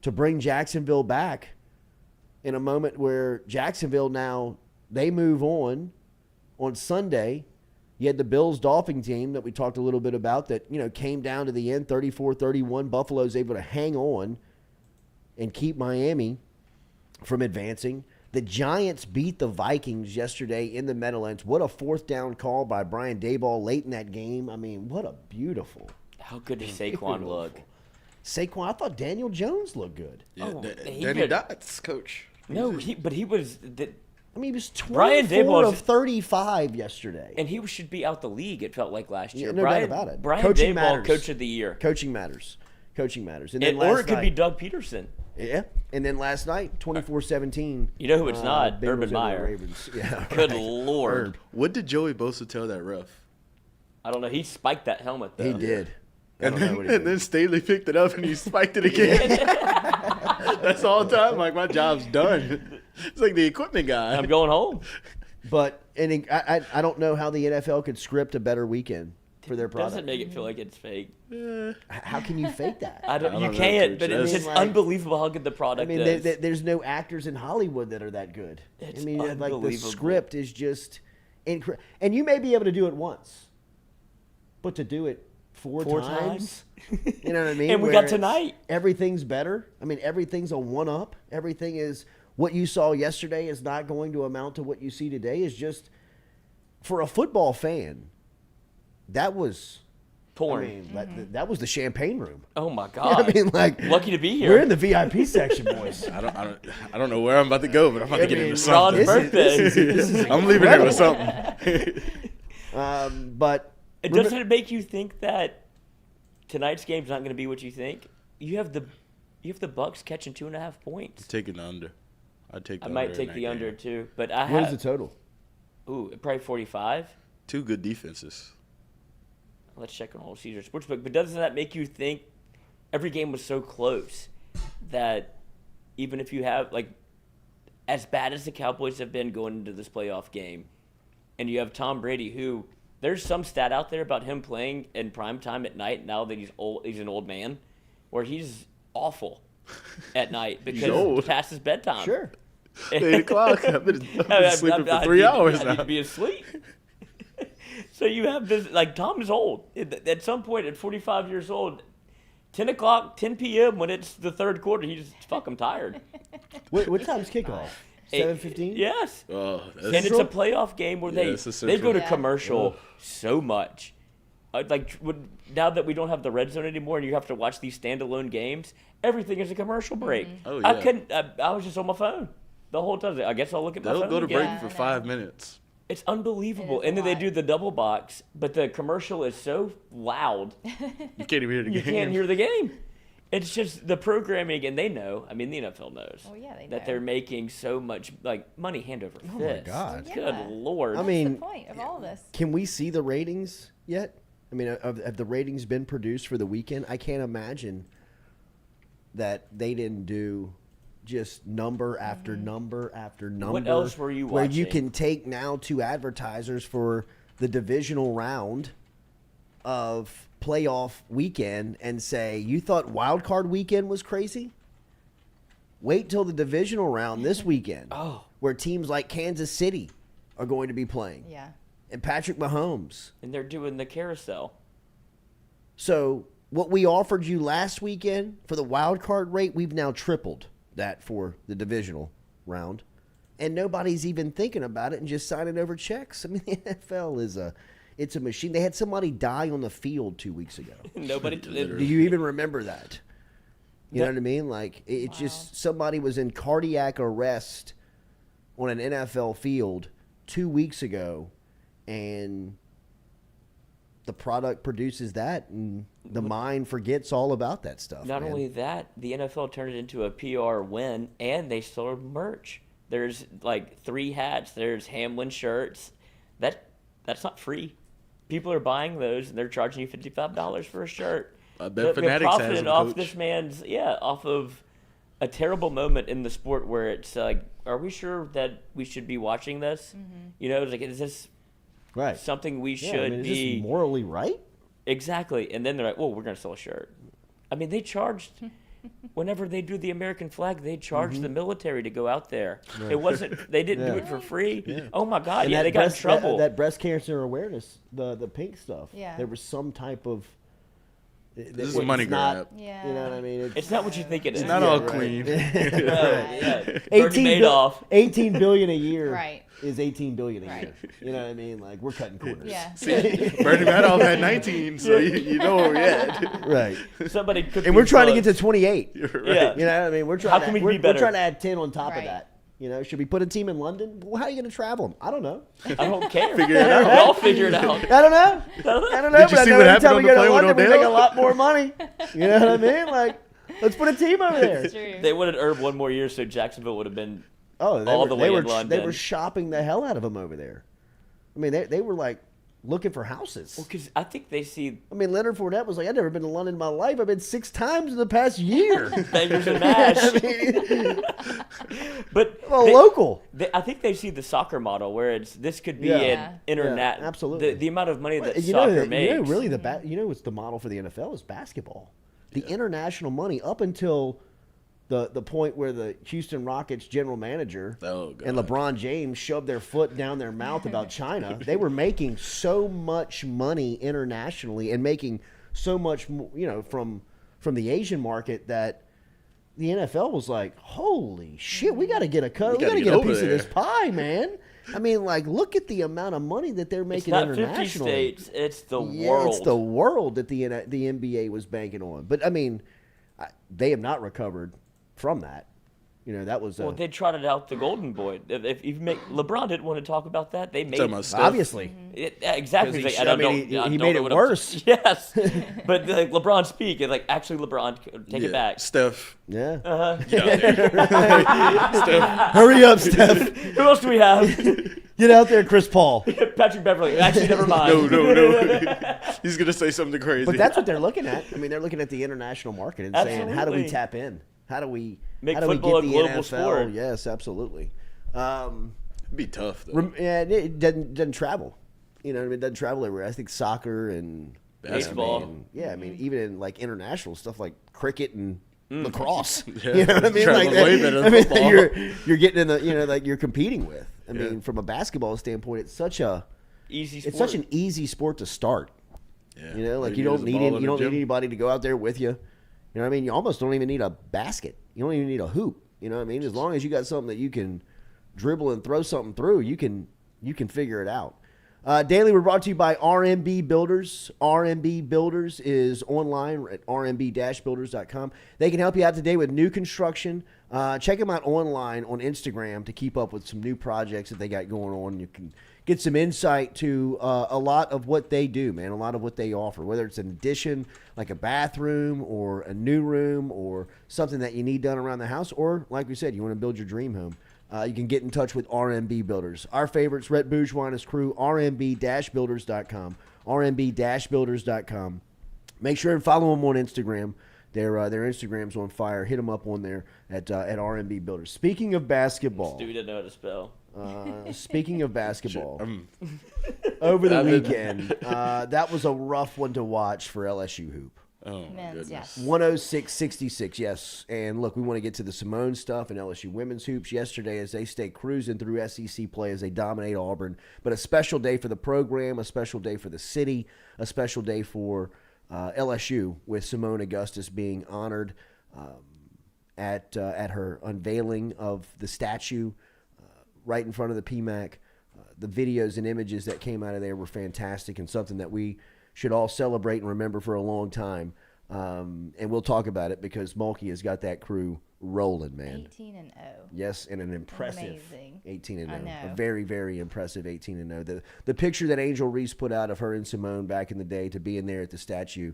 Speaker 1: to bring Jacksonville back in a moment where Jacksonville now, they move on Sunday. You had the Bills-Dolphins team that we talked a little bit about that, came down to the end, 34-31. Buffalo's able to hang on and keep Miami from advancing. The Giants beat the Vikings yesterday in the Meadowlands. What a 4th down call by Brian Daboll late in that game. I mean, what a beautiful.
Speaker 6: How good does Saquon look?
Speaker 1: Saquon, I thought Daniel Jones looked good.
Speaker 2: Yeah,
Speaker 6: Oh,
Speaker 2: Danny Dots, coach.
Speaker 6: No, he was.
Speaker 1: I mean, he was
Speaker 6: Brian
Speaker 1: 24
Speaker 6: Daboll
Speaker 1: of 35 yesterday.
Speaker 6: And he should be out the league, it felt like last year.
Speaker 1: Yeah, no doubt about it.
Speaker 6: Brian
Speaker 1: Coaching
Speaker 6: Daboll,
Speaker 1: matters.
Speaker 6: Coach of the Year.
Speaker 1: Coaching matters. And then
Speaker 6: Or it could be Doug Peterson.
Speaker 1: Yeah. And then last night, 24-17.
Speaker 6: You know who it's not?
Speaker 1: Bengals
Speaker 6: Urban
Speaker 1: over the
Speaker 6: Meyer.
Speaker 1: Ravens. Yeah,
Speaker 6: Good
Speaker 1: right.
Speaker 6: Lord.
Speaker 2: What did Joey Bosa tell that ref?
Speaker 6: I don't know. He spiked that helmet, though.
Speaker 1: He did. I
Speaker 2: And
Speaker 1: don't know
Speaker 2: then,
Speaker 1: what he
Speaker 2: and
Speaker 1: did.
Speaker 2: then Staley picked it up and he spiked it again. That's all the time. Like, my job's done. It's like the equipment guy.
Speaker 6: I'm going home.
Speaker 1: But I don't know how the NFL could script a better weekend for their product.
Speaker 6: Doesn't make it feel like it's fake.
Speaker 1: How can you fake that?
Speaker 6: I don't
Speaker 2: I
Speaker 6: you
Speaker 2: don't know,
Speaker 6: can't,
Speaker 2: Coach.
Speaker 6: but
Speaker 2: That's-
Speaker 6: it's just
Speaker 1: like-
Speaker 6: unbelievable how good the
Speaker 1: I
Speaker 6: product
Speaker 1: mean,
Speaker 6: is.
Speaker 1: there's no actors in Hollywood that are that good.
Speaker 6: It's
Speaker 1: I mean, like the
Speaker 6: unbelievable.
Speaker 1: script is just incredible. And you may be able to do it once, but to do it four times, you know what I mean?
Speaker 6: And we
Speaker 1: Where
Speaker 6: got
Speaker 1: it's-
Speaker 6: tonight.
Speaker 1: Everything's better. I mean, everything's a one-up. Everything is what you saw yesterday is not going to amount to what you see today. Is just for a football fan, that was.
Speaker 6: Porn.
Speaker 1: I mean, that was the champagne room.
Speaker 6: Oh my God.
Speaker 1: I mean, like
Speaker 6: Lucky to be here.
Speaker 1: We're in the VIP section, boys.
Speaker 2: I don't know where I'm about to go, but I'm about to get into
Speaker 6: Ron's
Speaker 2: something.
Speaker 6: birthday.
Speaker 1: This is
Speaker 2: I'm leaving here with something.
Speaker 1: But
Speaker 6: Doesn't it make you think that tonight's game's not going to be what you think? You have the Bucks catching 2.5 points.
Speaker 2: Taking the under. I'd take the
Speaker 6: I
Speaker 2: under.
Speaker 6: might
Speaker 2: in
Speaker 6: take
Speaker 2: that
Speaker 6: the
Speaker 2: game.
Speaker 6: under too, but I
Speaker 1: what
Speaker 6: have
Speaker 1: is the total?
Speaker 6: probably 45.
Speaker 2: 2 good defenses.
Speaker 6: Let's check on Old Caesar Sportsbook. But doesn't that make you think every game was so close that even if you have, like, as bad as the Cowboys have been going into this playoff game, and you have Tom Brady, who there's some stat out there about him playing in prime time at night now that he's an old man, where he's awful at night because
Speaker 2: old.
Speaker 6: it's past his bedtime.
Speaker 1: Sure.
Speaker 2: 8 o'clock. I've been sleeping for 3 hours
Speaker 6: I
Speaker 2: now.
Speaker 6: need to be asleep. So you have this, like, Tom is old. At some point, at 45 years old, 10 o'clock, 10 p.m., when it's the third quarter, he's just fucking tired.
Speaker 1: What time's kickoff? 7:15.
Speaker 6: Yes.
Speaker 2: Oh,
Speaker 6: And it's a playoff game where
Speaker 2: Yeah, it's a
Speaker 6: they go to
Speaker 5: Yeah.
Speaker 6: commercial so much. Now that we don't have the red zone anymore and you have to watch these standalone games, everything is a commercial break.
Speaker 2: Oh,
Speaker 6: I
Speaker 2: yeah.
Speaker 6: couldn't. I was just on my phone the whole time. I guess I'll look at my
Speaker 2: They'll
Speaker 6: phone
Speaker 2: go to
Speaker 6: again.
Speaker 2: break
Speaker 5: Yeah,
Speaker 2: for
Speaker 5: I know.
Speaker 2: 5 minutes.
Speaker 6: It's unbelievable.
Speaker 5: It is
Speaker 6: And
Speaker 5: a
Speaker 6: then they
Speaker 5: lot.
Speaker 6: do the double box, but the commercial is so loud
Speaker 2: You can't even hear the
Speaker 6: you
Speaker 2: game.
Speaker 6: can't hear the game. It's just the programming, and they know. I mean, the NFL knows
Speaker 5: Oh, yeah, they
Speaker 6: that
Speaker 5: know.
Speaker 6: they're making so much money hand over fist.
Speaker 1: Oh my God.
Speaker 5: Yeah.
Speaker 6: Good Lord!
Speaker 1: I
Speaker 5: What's
Speaker 1: mean,
Speaker 5: the point of all this?
Speaker 1: Can we see the ratings yet? I mean, have the ratings been produced for the weekend? I can't imagine that they didn't do just number after number after number.
Speaker 6: What else were you
Speaker 1: Where you
Speaker 6: watching?
Speaker 1: can take now to advertisers for the divisional round of playoff weekend and say, you thought wild card weekend was crazy? Wait till the divisional round this weekend,
Speaker 6: Oh.
Speaker 1: where teams like Kansas City are going to be playing,
Speaker 5: Yeah.
Speaker 1: and Patrick Mahomes.
Speaker 6: And they're doing the carousel.
Speaker 1: So what we offered you last weekend for the wild card rate, we've now tripled that for the divisional round. And nobody's even thinking about it and just signing over checks. I mean, the NFL it's a machine. They had somebody die on the field 2 weeks ago.
Speaker 6: Nobody.
Speaker 1: Do you even remember that? You know what I mean? Like, it's just somebody was in cardiac arrest on an NFL field 2 weeks ago, and the product produces that, and the mind forgets all about that stuff.
Speaker 6: Not
Speaker 1: man.
Speaker 6: only that, the NFL turned it into a PR win, and they sold merch. There's like 3 hats. There's Hamlin shirts. That's not free. people are buying those and they're charging you $55 for a shirt.
Speaker 2: I bet
Speaker 6: They're
Speaker 2: Fanatics has
Speaker 6: profiting
Speaker 2: them,
Speaker 6: off
Speaker 2: Coach.
Speaker 6: this man's off of a terrible moment in the sport where it's like, are we sure that we should be watching this? You know, it's like, is this
Speaker 1: Right.
Speaker 6: something we
Speaker 1: Yeah,
Speaker 6: should
Speaker 1: I mean, is
Speaker 6: be
Speaker 1: this morally right?
Speaker 6: exactly? And then they're like, well, we're going to sell a shirt. I mean, they charged. Whenever they do the American flag, they charged the military to go out there. It wasn't. They didn't do
Speaker 1: Yeah.
Speaker 6: it for free. Oh my God!
Speaker 1: And
Speaker 6: Yeah,
Speaker 1: that
Speaker 6: they got in
Speaker 1: breast-
Speaker 6: trouble.
Speaker 1: That breast cancer awareness, the pink stuff.
Speaker 5: Yeah.
Speaker 1: There was some type of.
Speaker 2: This is a money grab.
Speaker 5: Yeah.
Speaker 1: You know what I mean?
Speaker 6: It's not what you think it is.
Speaker 2: It's not all clean.
Speaker 6: No, yeah.
Speaker 1: 18
Speaker 6: Madoff.
Speaker 1: 18 billion a year
Speaker 5: Right.
Speaker 1: is 18 billion a
Speaker 5: Right.
Speaker 1: year. You know what I mean? Like, we're cutting corners.
Speaker 5: Yeah.
Speaker 2: Bernie Madoff had 19, so you know where we're at.
Speaker 1: Right.
Speaker 6: Somebody could.
Speaker 1: And we're trying to get to 28.
Speaker 2: You're right.
Speaker 6: Yeah.
Speaker 1: You know what I mean? We're trying
Speaker 6: How
Speaker 1: to,
Speaker 6: can we
Speaker 1: we're,
Speaker 6: be better?
Speaker 1: We're trying to add 10 on top of
Speaker 5: Right.
Speaker 1: that. You know, should we put a team in London? Well, how are you going to travel them? I don't know.
Speaker 6: I don't care.
Speaker 2: Figure it out.
Speaker 6: We'll all figure it out.
Speaker 1: I don't know. I don't know.
Speaker 2: Did you
Speaker 1: but
Speaker 2: see
Speaker 1: I know
Speaker 2: what
Speaker 1: every time
Speaker 2: happened
Speaker 1: we
Speaker 2: on
Speaker 1: go
Speaker 2: the
Speaker 1: to
Speaker 2: plane with
Speaker 1: London, we make a
Speaker 2: Odell?
Speaker 1: lot more money. You know what I mean? Like, let's put a team over there.
Speaker 5: It's true.
Speaker 6: They wanted Herb one more year, so Jacksonville would have been.
Speaker 1: Oh, they
Speaker 6: All
Speaker 1: were,
Speaker 6: the
Speaker 1: they
Speaker 6: way
Speaker 1: were
Speaker 6: in London.
Speaker 1: They were shopping the hell out of them over there. I mean, they were like looking for houses.
Speaker 6: Well, because I think they see
Speaker 1: I mean, Leonard Fournette was like, I've never been to London in my life. I've been 6 times in the past year.
Speaker 6: bangers and mash.
Speaker 1: I mean,
Speaker 6: But
Speaker 1: well,
Speaker 6: they-
Speaker 1: local.
Speaker 6: I think they see the soccer model where this could be
Speaker 1: Yeah.
Speaker 6: an internet.
Speaker 1: Yeah, absolutely.
Speaker 6: The amount of money that
Speaker 1: And
Speaker 6: soccer makes.
Speaker 1: really what's the model for the NFL is basketball. The international money up until the point where the Houston Rockets general manager
Speaker 2: Oh, God.
Speaker 1: and LeBron James shoved their foot down their mouth about China. They were making so much money internationally and making so much, from the Asian market that the NFL was like, holy shit, we got to get a cut. We got to
Speaker 2: gotta
Speaker 1: get
Speaker 2: get
Speaker 1: a
Speaker 2: over
Speaker 1: piece of
Speaker 2: there.
Speaker 1: this pie, man. I mean, like, look at the amount of money that they're
Speaker 6: It's
Speaker 1: making
Speaker 6: not 50
Speaker 1: internationally.
Speaker 6: states. It's the
Speaker 1: Yeah,
Speaker 6: world.
Speaker 1: it's the world that the NBA was banking on. But I mean, they have not recovered from that. You know, that was
Speaker 6: Well, they trotted out the golden boy. If you make LeBron didn't want to talk about that, they made
Speaker 2: Talking about Steph.
Speaker 1: obviously.
Speaker 6: exactly.
Speaker 1: 'Cause
Speaker 6: He's like,
Speaker 1: he made it
Speaker 6: know what I'm-
Speaker 1: worse.
Speaker 6: Yes, but like LeBron speak and like actually LeBron take it back.
Speaker 2: Steph.
Speaker 1: Yeah.
Speaker 2: Get out there. Steph.
Speaker 1: Hurry up, Steph.
Speaker 6: Who else do we have?
Speaker 1: Get out there, Chris Paul.
Speaker 6: Patrick Beverly. Actually, never mind.
Speaker 2: No. He's going to say something crazy.
Speaker 1: But that's what they're looking at. I mean, they're looking at the international market and saying, how do we
Speaker 6: Absolutely.
Speaker 1: tap in? How do we
Speaker 6: Make
Speaker 1: how do we
Speaker 6: football
Speaker 1: get
Speaker 6: a
Speaker 1: the
Speaker 6: global
Speaker 1: NFL?
Speaker 6: sport.
Speaker 1: Yes, absolutely.
Speaker 2: It'd be tough, though.
Speaker 1: Yeah, it doesn't travel. You know, it doesn't travel everywhere. I think soccer and
Speaker 6: Baseball.
Speaker 1: I mean, yeah, I mean, even in like international stuff like cricket and lacrosse.
Speaker 2: Yeah,
Speaker 1: You know what I mean?
Speaker 2: travels
Speaker 1: Like
Speaker 2: way better than
Speaker 1: I mean,
Speaker 2: football.
Speaker 1: you're getting in the like you're competing with. I
Speaker 2: Yeah.
Speaker 1: mean, from a basketball standpoint, it's such
Speaker 6: Easy sport.
Speaker 1: it's such an easy sport to start.
Speaker 2: Yeah.
Speaker 1: You know, like
Speaker 2: Maybe
Speaker 1: you don't
Speaker 2: there's a
Speaker 1: need
Speaker 2: ball in
Speaker 1: you
Speaker 2: the
Speaker 1: don't need
Speaker 2: gym.
Speaker 1: anybody to go out there with you. You know what I mean? You almost don't even need a basket. You don't even need a hoop. You know what I mean? As long as you got something that you can dribble and throw something through, you can figure it out. Daily, we're brought to you by RMB Builders. RMB Builders is online at rmb-builders.com. They can help you out today with new construction. Check them out online on Instagram to keep up with some new projects that they got going on. You can get some insight to a lot of what they do, man, a lot of what they offer, whether it's an addition like a bathroom or a new room or something that you need done around the house, or like we said, you want to build your dream home. You can get in touch with RMB Builders. Our favorites, Rhett Bourgeois and his crew, rmb-builders.com, rmb-builders.com. Make sure and follow them on Instagram. Their Instagram's on fire. Hit them up on there at RMB Builders. Speaking of basketball,
Speaker 6: Dude didn't know how to spell.
Speaker 1: speaking of basketball, over the weekend, that was a rough one to watch for LSU hoop.
Speaker 2: Oh, my
Speaker 5: Men's,
Speaker 2: goodness.
Speaker 5: yes.
Speaker 1: 106-66, yes. And look, we want to get to the Simone stuff and LSU women's hoops yesterday as they stay cruising through SEC play as they dominate Auburn. But a special day for the program, a special day for the city, a special day for LSU with Simone Augustus being honored at her unveiling of the statue right in front of the PMAC. The videos and images that came out of there were fantastic and something that we should all celebrate and remember for a long time. And we'll talk about it because Mulkey has got that crew rolling, man.
Speaker 5: 18-0.
Speaker 1: Yes, and an impressive
Speaker 5: Amazing.
Speaker 1: 18-0.
Speaker 5: I know.
Speaker 1: A very, very impressive 18-0. The picture that Angel Reese put out of her and Simone back in the day to be in there at the statue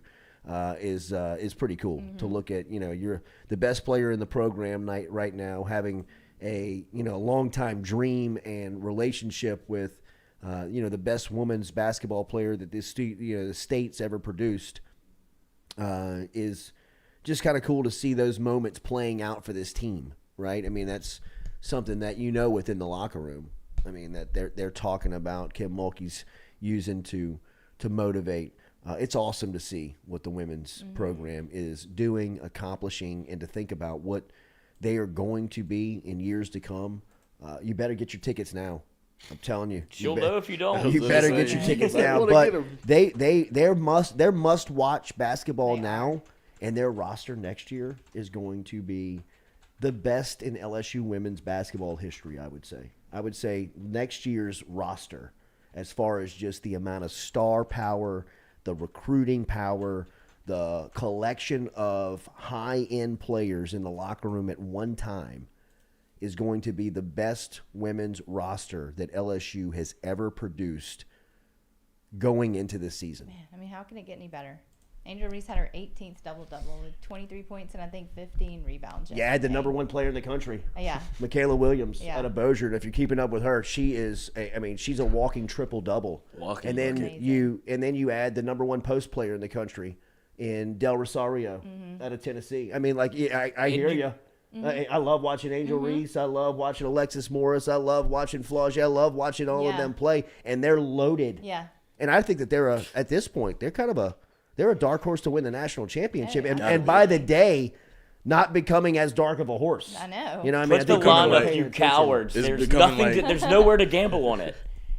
Speaker 1: is pretty cool to look at. You know, you're the best player in the program right now, having a longtime dream and relationship with the best women's basketball player that the state's ever produced, is just kind of cool to see those moments playing out for this team, right? I mean, that's something that within the locker room. I mean, that they're talking about Kim Mulkey's using to motivate. It's awesome to see what the women's program is doing, accomplishing, and to think about what they are going to be in years to come. You better get your tickets now. I'm telling you.
Speaker 6: She'll know if you don't.
Speaker 1: You better get your tickets now. But they're must watch basketball now, and their roster next year is going to be the best in LSU women's basketball history, I would say. I would say next year's roster, as far as just the amount of star power, the recruiting power, the collection of high-end players in the locker room at one time, is going to be the best women's roster that LSU has ever produced going into this season.
Speaker 5: Man, I mean, how can it get any better? Angel Reese had her 18th double-double with 23 points and I think 15 rebounds.
Speaker 1: Yeah, the number one player in the country.
Speaker 5: Yeah.
Speaker 1: Michaela Williams out of Bossier. If you're keeping up with her, she is she's a walking triple-double. And then you add the number one post player in the country in Del Rosario out of Tennessee. I mean, I hear you. I love watching Angel Reese. I love watching Alexis Morris. I love watching Flaugier. I love watching all of them play, and they're loaded.
Speaker 5: Yeah.
Speaker 1: And I think that at this point, they're kind of they're a dark horse to win the national championship, and by the day, not becoming as dark of a horse.
Speaker 5: I know.
Speaker 1: You know what I mean?
Speaker 6: Put the line up, you cowards. There's nothing. There's nowhere to gamble on it.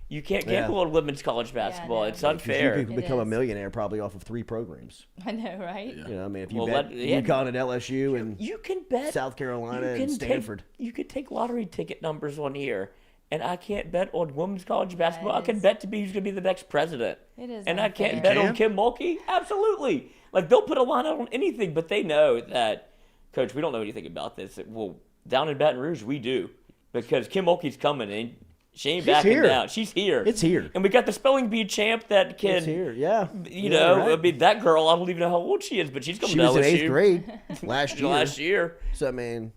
Speaker 6: You can't gamble on women's college basketball. It's unfair.
Speaker 1: You could become a millionaire probably off of 3 programs.
Speaker 5: I know, right?
Speaker 1: Yeah. You know, I mean, if you bet UConn and LSU and
Speaker 6: you can bet
Speaker 1: South Carolina and Stanford.
Speaker 6: You could take lottery ticket numbers on here. And I can't bet on women's college basketball. I can bet to be who's going to be the next president.
Speaker 5: It is.
Speaker 6: And I can't bet on Kim Mulkey? Absolutely. They'll put a line out on anything, but they know that, Coach, we don't know anything about this. Well, down in Baton Rouge, we do. Because Kim Mulkey's coming, and she ain't backing down. She's here.
Speaker 1: It's here.
Speaker 6: And we got the spelling bee champ that can.
Speaker 1: It's here, yeah.
Speaker 6: Right. I mean, that girl, I don't even know how old she is, but she's coming to LSU.
Speaker 1: She was in 8th grade last year. So, I mean.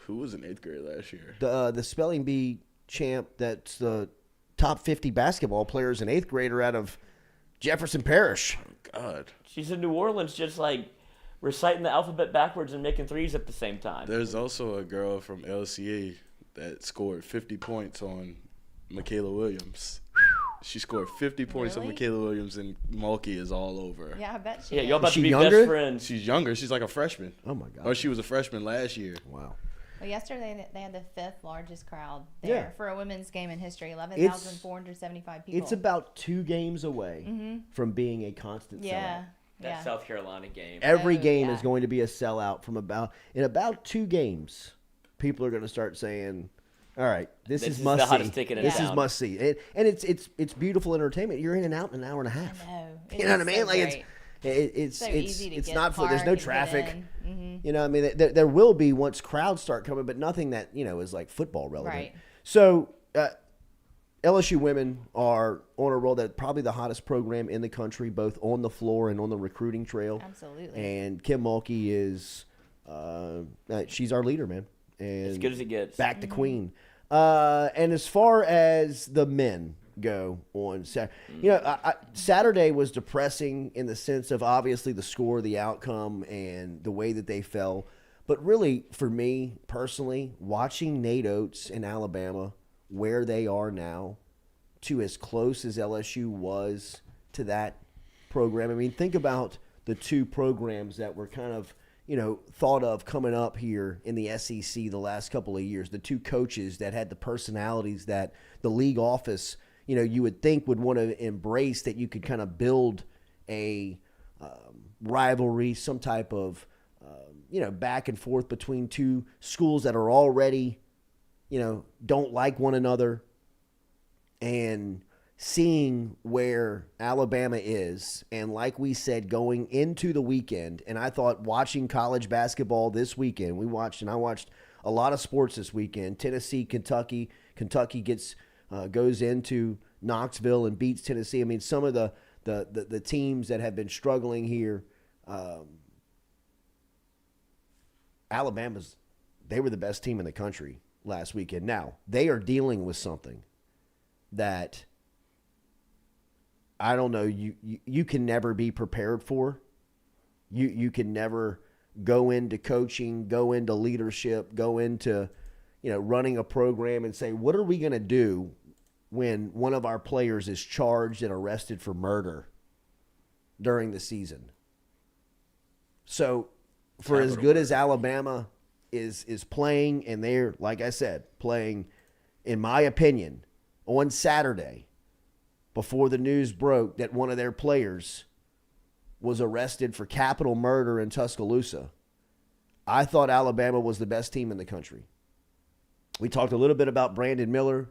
Speaker 2: Who was in 8th grade last year?
Speaker 1: The spelling bee champ, that's the top 50 basketball players in 8th grader out of Jefferson Parish.
Speaker 2: Oh, God.
Speaker 6: She's in New Orleans just reciting the alphabet backwards and making threes at the same time.
Speaker 2: There's also a girl from LCA that scored 50 points on Michaela Williams. She scored 50 points on Michaela Williams, and Mulkey is all over.
Speaker 5: Yeah, I bet she
Speaker 6: Yeah,
Speaker 5: is.
Speaker 6: y'all about to be
Speaker 1: younger?
Speaker 6: best friends.
Speaker 2: She's younger. She's like a freshman.
Speaker 1: Oh, my God.
Speaker 2: Or she was a freshman last year.
Speaker 1: Wow.
Speaker 5: Well, yesterday they had the 5th largest crowd there for a women's game in history, 11,475 people.
Speaker 1: It's about 2 games away from being a constant sellout.
Speaker 6: That South Carolina game.
Speaker 1: Every game is going to be a sellout in about 2 games. People are going to start saying, all right, this is must
Speaker 6: the
Speaker 1: see.
Speaker 6: hottest ticket in
Speaker 1: This
Speaker 6: town.
Speaker 1: is must see. And it's beautiful entertainment. You're in and out in an hour and a half.
Speaker 5: I know.
Speaker 1: You know what I mean?
Speaker 5: So
Speaker 1: it's
Speaker 5: so easy to
Speaker 1: it's
Speaker 5: get
Speaker 1: not for there's no
Speaker 5: parked and
Speaker 1: traffic.
Speaker 5: get in.
Speaker 1: You know, I mean, there will be once crowds start coming, but nothing that is like football relevant.
Speaker 5: Right.
Speaker 1: So LSU women are on a roll. That's probably the hottest program in the country, both on the floor and on the recruiting trail.
Speaker 5: Absolutely.
Speaker 1: And Kim Mulkey is she's our leader, man. And
Speaker 6: As good as it gets.
Speaker 1: Back to queen. And as far as the men go on Saturday, Saturday was depressing in the sense of obviously the score, the outcome, and the way that they fell. But really, for me personally, watching Nate Oates in Alabama, where they are now, to as close as LSU was to that program. I mean, think about the 2 programs that were kind of thought of coming up here in the SEC the last couple of years. The 2 coaches that had the personalities that the league office, you would think would want to embrace, that you could kind of build a rivalry, some type of, back and forth between 2 schools that are already, don't like one another. And seeing where Alabama is, and like we said, going into the weekend, and I thought watching college basketball this weekend, I watched a lot of sports this weekend. Tennessee, Kentucky goes into Knoxville and beats Tennessee. I mean, some of the teams that have been struggling here, they were the best team in the country last weekend. Now, they are dealing with something that I don't know, you can never be prepared for. You can never go into coaching, go into leadership, go into, running a program and say, what are we going to do when one of our players is charged and arrested for murder during the season? So for as good as Alabama is playing, and they're, like I said, playing, in my opinion, on Saturday, before the news broke that one of their players was arrested for capital murder in Tuscaloosa, I thought Alabama was the best team in the country. We talked a little bit about Brandon Miller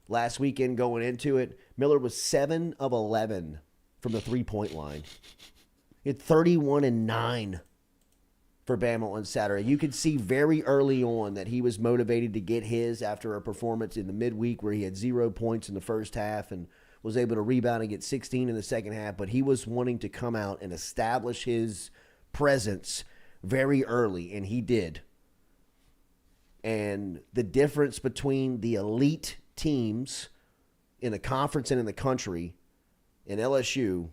Speaker 1: last weekend going into it. Miller was 7 of 11 from the three-point line. He had 31 and 9 for Bama on Saturday. You could see very early on that he was motivated to get his after a performance in the midweek where he had 0 points in the first half and was able to rebound and get 16 in the second half. But he was wanting to come out and establish his presence very early, and he did. And the difference between the elite teams in the conference and in the country in LSU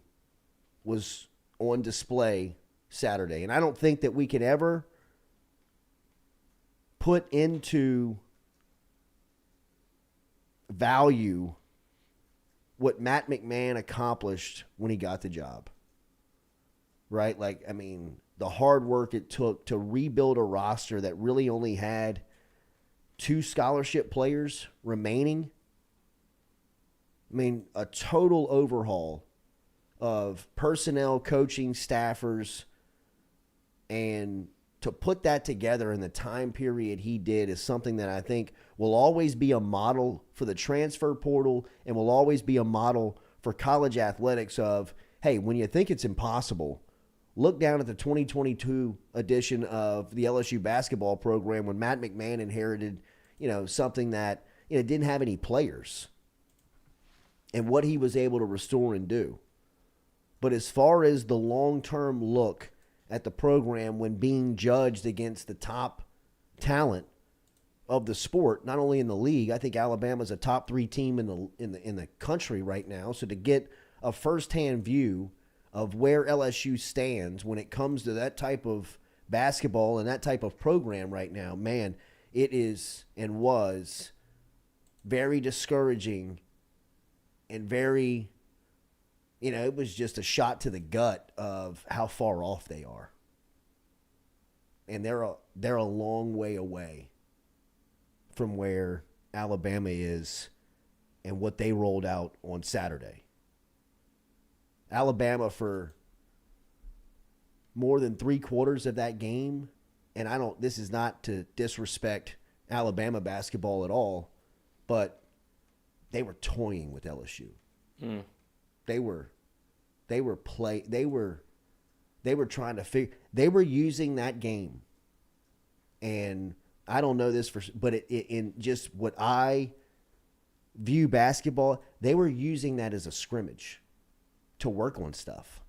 Speaker 1: was on display Saturday. And I don't think that we can ever put into value what Matt McMahon accomplished when he got the job. Right? Like, I mean, the hard work it took to rebuild a roster that really only had 2 scholarship players remaining. I mean, a total overhaul of personnel, coaching, staffers, and to put that together in the time period he did is something that I think will always be a model for the transfer portal and will always be a model for college athletics of, hey, when you think it's impossible, look down at the 2022 edition of the LSU basketball program when Matt McMahon inherited, something that didn't have any players and what he was able to restore and do. But as far as the long-term look at the program when being judged against the top talent of the sport, not only in the league, I think Alabama's a top 3 team in the country right now. So to get a firsthand view of where LSU stands when it comes to that type of basketball and that type of program right now, man, it is and was very discouraging and very, it was just a shot to the gut of how far off they are. And they're a long way away from where Alabama is and what they rolled out on Saturday. Alabama for more than 3/4 of that game, and this is not to disrespect Alabama basketball at all, but they were toying with LSU. They were trying to figure, they were using that game. And I don't know this but in just what I view basketball, they were using that as a scrimmage to work on stuff,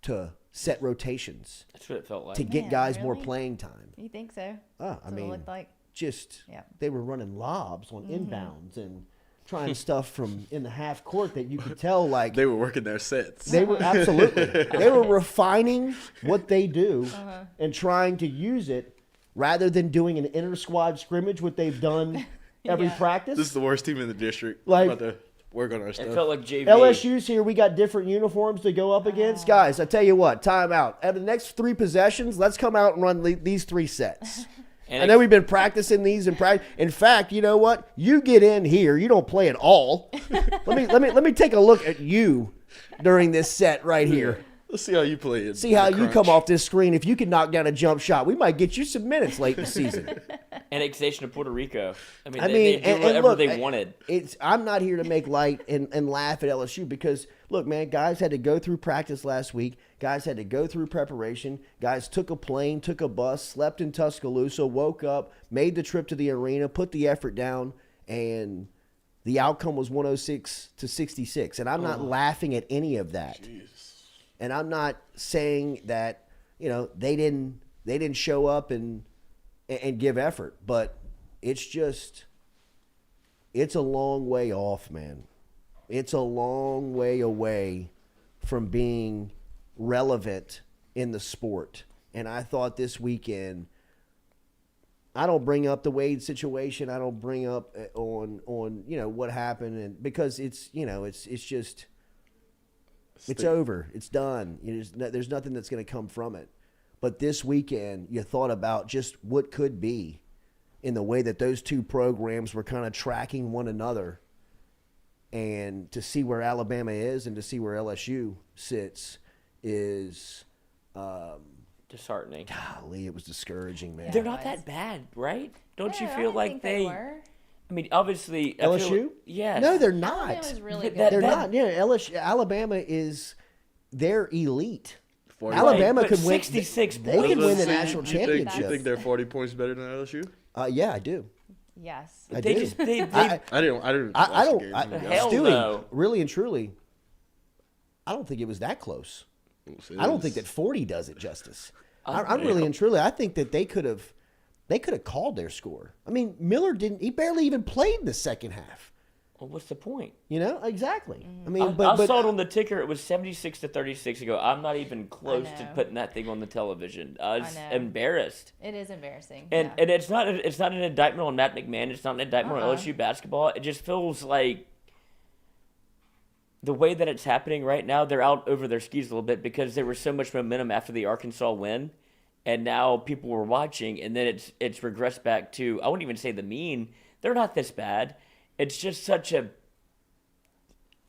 Speaker 1: to set rotations.
Speaker 6: That's what it felt like.
Speaker 1: To get guys more playing time.
Speaker 5: You think so?
Speaker 1: I mean,
Speaker 5: it looked like.
Speaker 1: They were running lobs on inbounds and trying stuff from in the half court that you could tell, like,
Speaker 2: they were working their sets.
Speaker 1: They were absolutely. They were refining what they do and trying to use it rather than doing an inter squad scrimmage, what they've done every practice.
Speaker 2: This is the worst team in the district.
Speaker 1: Like,
Speaker 2: about to work on our stuff.
Speaker 6: It felt like JV.
Speaker 1: LSU's here. We got different uniforms to go up against. Guys, I tell you what, time out. Out of the next 3 possessions, let's come out and run these 3 sets. I know we've been practicing these and practice. In fact, you know what? You get in here. You don't play at all. Let me take a look at you during this set right here.
Speaker 2: Let's see how you play it.
Speaker 1: See how you come off this screen. If you can knock down a jump shot, we might get you some minutes late in the season.
Speaker 6: Annexation of Puerto Rico. They do whatever they wanted.
Speaker 1: I'm not here to make light and laugh at LSU because, look, man, guys had to go through practice last week. Guys had to go through preparation. Guys took a plane, took a bus, slept in Tuscaloosa, woke up, made the trip to the arena, put the effort down, and the outcome was 106-66. And I'm not laughing at any of that.
Speaker 2: Jeez.
Speaker 1: And I'm not saying that, they didn't show up and give effort, but it's a long way off, man. It's a long way away from being relevant in the sport. And I thought this weekend, I don't bring up the Wade situation. I don't bring up on what happened, and because it's just it's over. It's done. There's nothing that's going to come from it. But this weekend, you thought about just what could be in the way that those two programs were kind of tracking one another, and to see where Alabama is and to see where LSU sits is
Speaker 6: disheartening.
Speaker 1: Golly, it was discouraging, man.
Speaker 6: They're not that bad, right? Don't you
Speaker 5: No,
Speaker 6: feel
Speaker 5: I
Speaker 6: like
Speaker 5: think
Speaker 6: they
Speaker 5: were.
Speaker 6: I mean, obviously
Speaker 1: LSU?
Speaker 6: Yes.
Speaker 1: No, they're not.
Speaker 5: Alabama's really good.
Speaker 1: They're not. Yeah, Alabama is they're elite.
Speaker 2: 40.
Speaker 1: Alabama
Speaker 6: Right,
Speaker 1: could
Speaker 6: but
Speaker 1: win.
Speaker 6: 66
Speaker 1: They could
Speaker 6: points.
Speaker 1: win the
Speaker 2: So
Speaker 1: national
Speaker 2: you
Speaker 1: championship.
Speaker 2: think they're 40 points better than LSU?
Speaker 1: Yeah, I do.
Speaker 5: Yes.
Speaker 1: I
Speaker 6: They
Speaker 1: do.
Speaker 6: just they
Speaker 1: I
Speaker 2: I didn't.
Speaker 1: I
Speaker 2: watch the
Speaker 1: don't.
Speaker 2: game,
Speaker 1: I,
Speaker 2: to be honest.
Speaker 6: Hell
Speaker 1: Stewie,
Speaker 6: no.
Speaker 1: really and truly, I don't think it was that close. I don't think that 40 does it justice. I'm really and truly. I think that they could have called their score. I mean, Miller didn't. He barely even played in the second half.
Speaker 6: Well, what's the point?
Speaker 1: You know exactly. I mean,
Speaker 6: I saw it on the ticker. It was 76-36 ago. I'm not even close to
Speaker 5: know.
Speaker 6: putting that thing on the television. I was
Speaker 5: know.
Speaker 6: embarrassed.
Speaker 5: It is embarrassing.
Speaker 6: And
Speaker 5: yeah.
Speaker 6: and it's not an indictment on Matt McMahon. It's not an indictment on LSU basketball. It just feels like the way that it's happening right now, they're out over their skis a little bit because there was so much momentum after the Arkansas win, and now people were watching, and then it's regressed back to, I wouldn't even say the mean. They're not this bad. It's just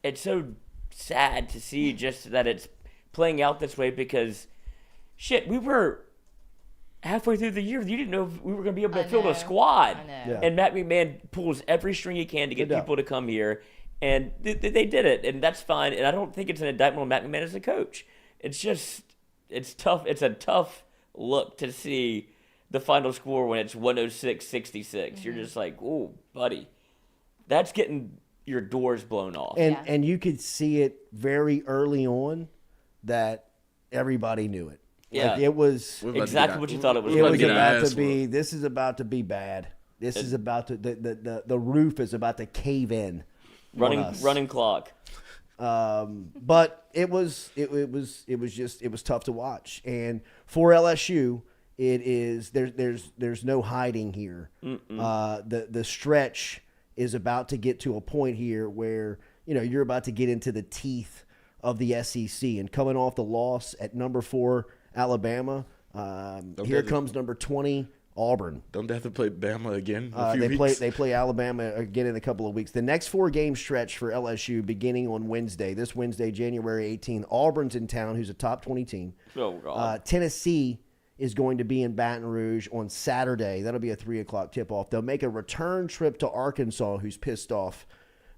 Speaker 6: it's so sad to see just that it's playing out this way because, shit, we were halfway through the year. You didn't know if we were going to be able to field a squad.
Speaker 5: I know.
Speaker 1: Yeah.
Speaker 6: And Matt McMahon pulls every string he can to get
Speaker 1: No doubt.
Speaker 6: people to come here. And they did it, and that's fine. And I don't think it's an indictment on Matt McMahon as a coach. It's just, it's tough. It's a tough look to see the final score when it's 106-66. You're just like, oh, buddy. That's getting your doors blown off.
Speaker 1: and you could see it very early on that everybody knew it.
Speaker 6: Yeah.
Speaker 1: Like it was.
Speaker 2: We're about to
Speaker 6: exactly
Speaker 2: get
Speaker 6: what you
Speaker 2: our-
Speaker 6: thought it was
Speaker 1: It
Speaker 6: going
Speaker 1: was
Speaker 6: to be.
Speaker 1: about
Speaker 2: ass
Speaker 1: to be.
Speaker 2: whooped.
Speaker 1: This is about to be bad. This is about to. The roof is about to cave in. on us.
Speaker 6: Running clock.
Speaker 1: But it was tough to watch, and for LSU, it is there's no hiding here. The stretch is about to get to a point here where you're about to get into the teeth of the SEC, and coming off the loss at number 4 Alabama, here comes number 20 Auburn.
Speaker 2: Don't they have to play Bama again in a few
Speaker 1: They
Speaker 2: weeks?
Speaker 1: play Alabama again in a couple of weeks. The next 4-game stretch for LSU beginning on this Wednesday, January 18th. Auburn's in town, who's a top 20 team.
Speaker 6: Oh, God.
Speaker 1: Tennessee is going to be in Baton Rouge on Saturday. That'll be a 3 o'clock tip-off. They'll make a return trip to Arkansas, who's pissed off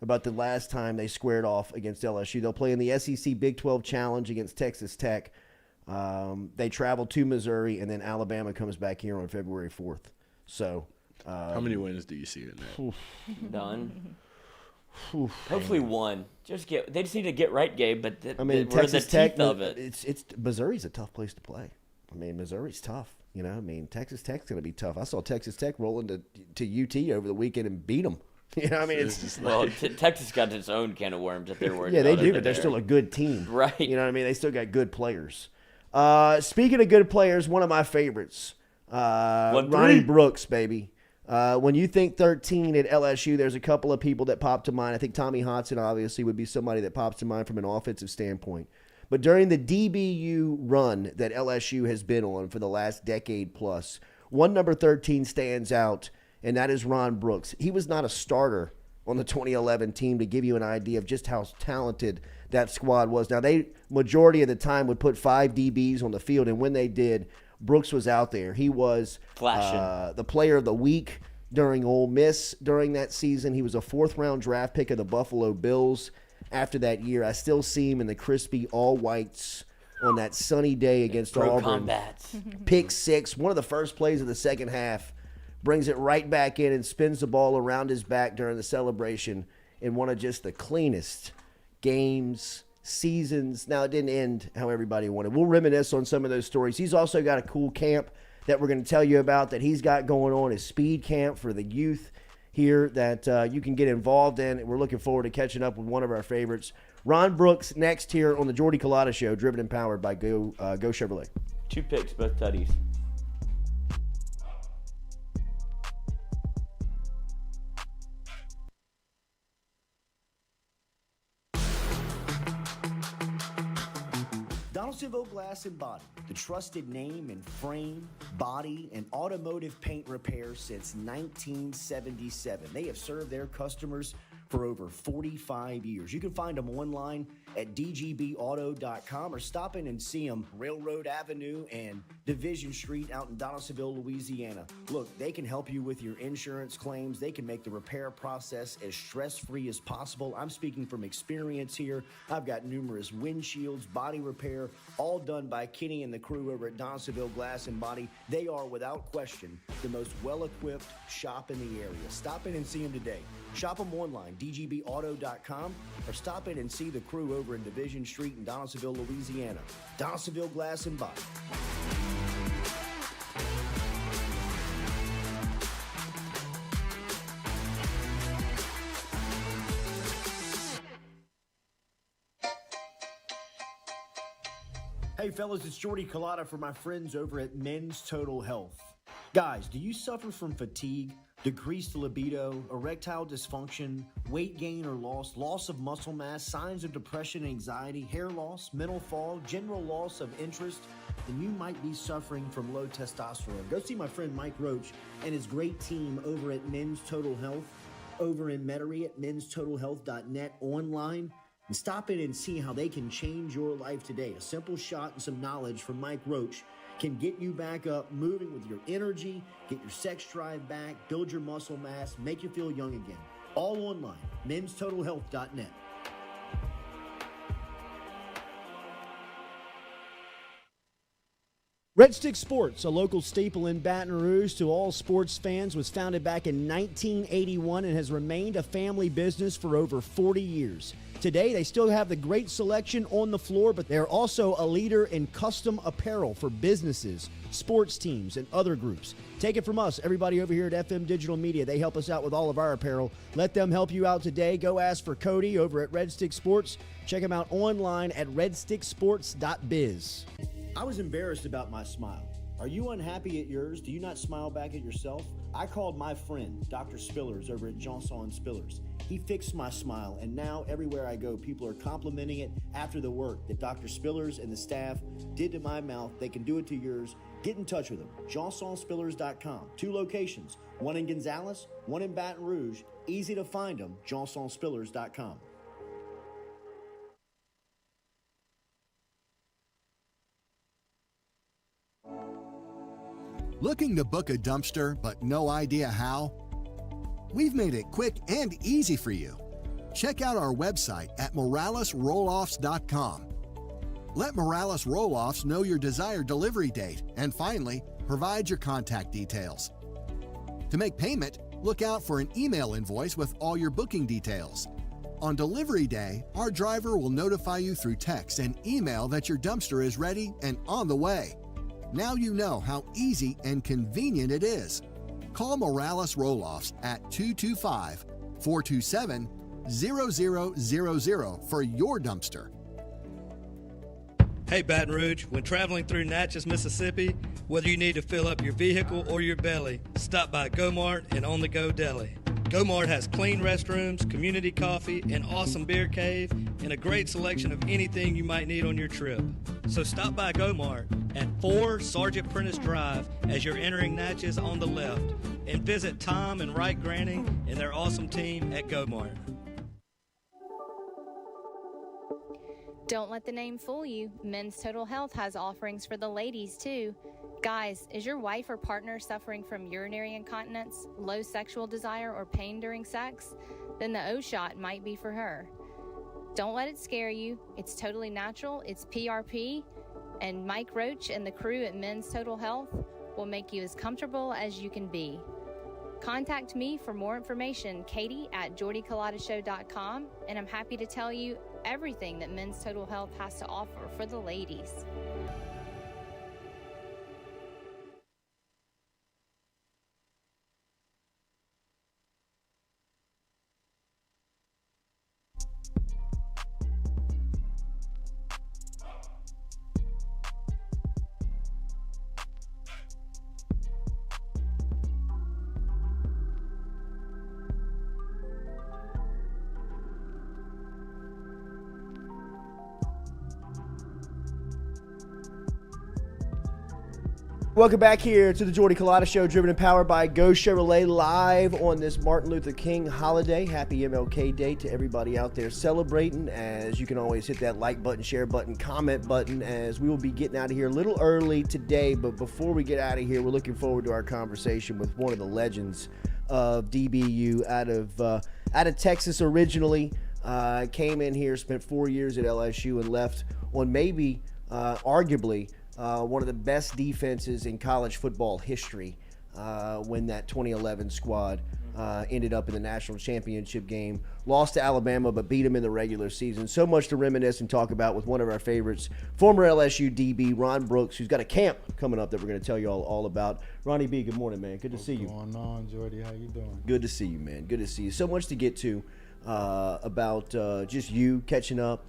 Speaker 1: about the last time they squared off against LSU. They'll play in the SEC Big 12 Challenge against Texas Tech. They travel to Missouri, and then Alabama comes back here on February 4th. So,
Speaker 2: How many wins do you see in that?
Speaker 6: Done. Hopefully one. They just need to get right, Gabe. But
Speaker 1: I mean,
Speaker 6: we're in
Speaker 1: Texas
Speaker 6: the
Speaker 1: Tech.
Speaker 6: teeth of it.
Speaker 1: It's Missouri's a tough place to play. I mean, Missouri's tough. Texas Tech's going to be tough. I saw Texas Tech rolling to UT over the weekend and beat them. I mean, it's just
Speaker 6: Well, Texas got its own can of worms that they're worried
Speaker 1: yeah,
Speaker 6: about.
Speaker 1: they do,
Speaker 6: over
Speaker 1: but they're
Speaker 6: there.
Speaker 1: still a good team,
Speaker 6: Right.
Speaker 1: They still got good players. Speaking of good players, one of my favorites, Ronnie Brooks, baby. When you think 13 at LSU, there's a couple of people that pop to mind. I think Tommy Hodson obviously would be somebody that pops to mind from an offensive standpoint. But during the DBU run that LSU has been on for the last decade plus, one number 13 stands out, and that is Ron Brooks. He was not a starter on the 2011 team, to give you an idea of just how talented that squad was. Now, they majority of the time would put 5 DBs on the field, and when they did, Brooks was out there. He was
Speaker 6: Flashing.
Speaker 1: the player of the week during Ole Miss during that season. He was a 4th-round draft pick of the Buffalo Bills. After that year, I still see him in the crispy all-whites on that sunny day against
Speaker 6: Pro
Speaker 1: Auburn.
Speaker 6: combats.
Speaker 1: Pick 6, one of the first plays of the second half, brings it right back in and spins the ball around his back during the celebration in one of just the cleanest games, seasons. Now, it didn't end how everybody wanted. We'll reminisce on some of those stories. He's also got a cool camp that we're going to tell you about that he's got going on, his speed camp for the youth here that you can get involved in. We're looking forward to catching up with one of our favorites. Ron Brooks next here on the Jordy Culotta Show, driven and powered by Go Chevrolet.
Speaker 6: 2 picks, both tutties.
Speaker 7: Donaldsonville Glass and Body, the trusted name in frame, body, and automotive paint repair since 1977. They have served their customers for over 45 years. You can find them online at dgbauto.com or stop in and see them Railroad Avenue and Division Street out in Donaldsonville, Louisiana. Look, they can help you with your insurance claims. They can make the repair process as stress-free as possible. I'm speaking from experience here. I've got numerous windshields, body repair, all done by Kenny and the crew over at Donaldsonville Glass and Body. They are, without question, the most well-equipped shop in the area. Stop in and see them today. Shop them online, dgbauto.com, or stop in and see the crew over in Division Street in Donaldsonville, Louisiana. Donaldsonville Glass and Body. Hey fellas, it's Jordy Culotta for my friends over at Men's Total Health. Guys, do you suffer from fatigue, decreased libido, erectile dysfunction, weight gain or loss of muscle mass, signs of depression, anxiety, hair loss, mental fog, general loss of interest? Then you might be suffering from low testosterone. Go see my friend Mike Roach and his great team over at Men's Total Health over in Metairie at menstotalhealth.net online. And stop in and see how they can change your life today. A simple shot and some knowledge from Mike Roach can get you back up, moving with your energy, get your sex drive back, build your muscle mass, make you feel young again. All online, menstotalhealth.net. Red Stick Sports, a local staple in Baton Rouge to all sports fans, was founded back in 1981 and has remained a family business for over 40 years. Today, they still have the great selection on the floor, but they're also a leader in custom apparel for businesses, sports teams, and other groups. Take it from us, everybody over here at FM Digital Media. They help us out with all of our apparel. Let them help you out today. Go ask for Cody over at Red Stick Sports. Check him out online at redsticksports.biz. I was embarrassed about my smile. Are you unhappy at yours? Do you not smile back at yourself? I called my friend, Dr. Spillers, over at Johnson Spillers. He fixed my smile, and now everywhere I go, people are complimenting it after the work that Dr. Spillers and the staff did to my mouth. They can do it to yours. Get in touch with them. JohnsonSpillers.com. 2 locations, one in Gonzales, one in Baton Rouge. Easy to find them, JohnsonSpillers.com.
Speaker 8: Looking to book a dumpster but no idea how? We've made it quick and easy for you. Check out our website at moralesrolloffs.com. Let Morales Roll-Offs know your desired delivery date, and finally, provide your contact details. To make payment, look out for an email invoice with all your booking details. On delivery day, our driver will notify you through text and email that your dumpster is ready and on the way. Now you know how easy and convenient it is. Call Morales Roll-Offs at 225-427-0000 for your dumpster.
Speaker 9: Hey Baton Rouge, when traveling through Natchez, Mississippi, whether you need to fill up your vehicle or your belly, stop by Go-Mart and On The Go Deli. Go-Mart has clean restrooms, community coffee, an awesome beer cave, and a great selection of anything you might need on your trip. So stop by Go-Mart at 4 Sergeant Prentice Drive as you're entering Natchez on the left, and visit Tom and Wright Granning and their awesome team at Go-Mart.
Speaker 5: Don't let the name fool you. Men's Total Health has offerings for the ladies, too. Guys, is your wife or partner suffering from urinary incontinence, low sexual desire, or pain during sex? Then the O-Shot might be for her. Don't let it scare you. It's totally natural. It's PRP. And Mike Roach and the crew at Men's Total Health will make you as comfortable as you can be. Contact me for more information, Katie at jordyculotta.com, and I'm happy to tell you everything that Men's Total Health has to offer for the ladies.
Speaker 1: Welcome back here to the Jordy Culotta Show, driven and powered by Go Chevrolet, live on this Martin Luther King holiday. Happy MLK Day to everybody out there celebrating. As you can always hit that like button, share button, comment button, as we will be getting out of here a little early today. But before we get out of here, we're looking forward to our conversation with one of the legends of DBU out of Texas originally. Came in here, spent 4 years at LSU, and left on maybe, arguably, one of the best defenses in college football history when that 2011 squad ended up in the national championship game. Lost to Alabama, but beat them in the regular season. So much to reminisce and talk about with one of our favorites, former LSU DB, Ron Brooks, who's got a camp coming up that we're going to tell you all about. Ronnie B, good morning, man. Good to see you.
Speaker 10: What's going on, Jordy? How you doing?
Speaker 1: Good to see you, man. Good to see you. So much to get to about just you catching up,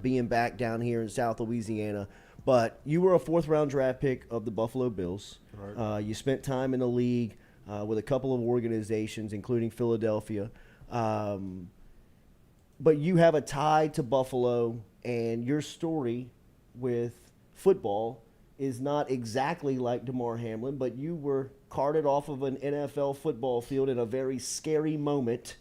Speaker 1: being back down here in South Louisiana. But you were a fourth-round draft pick of the Buffalo Bills.
Speaker 10: Right.
Speaker 1: You spent time in the league with a couple of organizations, including Philadelphia. But you have a tie to Buffalo, and your story with football is not exactly like Damar Hamlin, but you were carted off of an NFL football field in a very scary moment.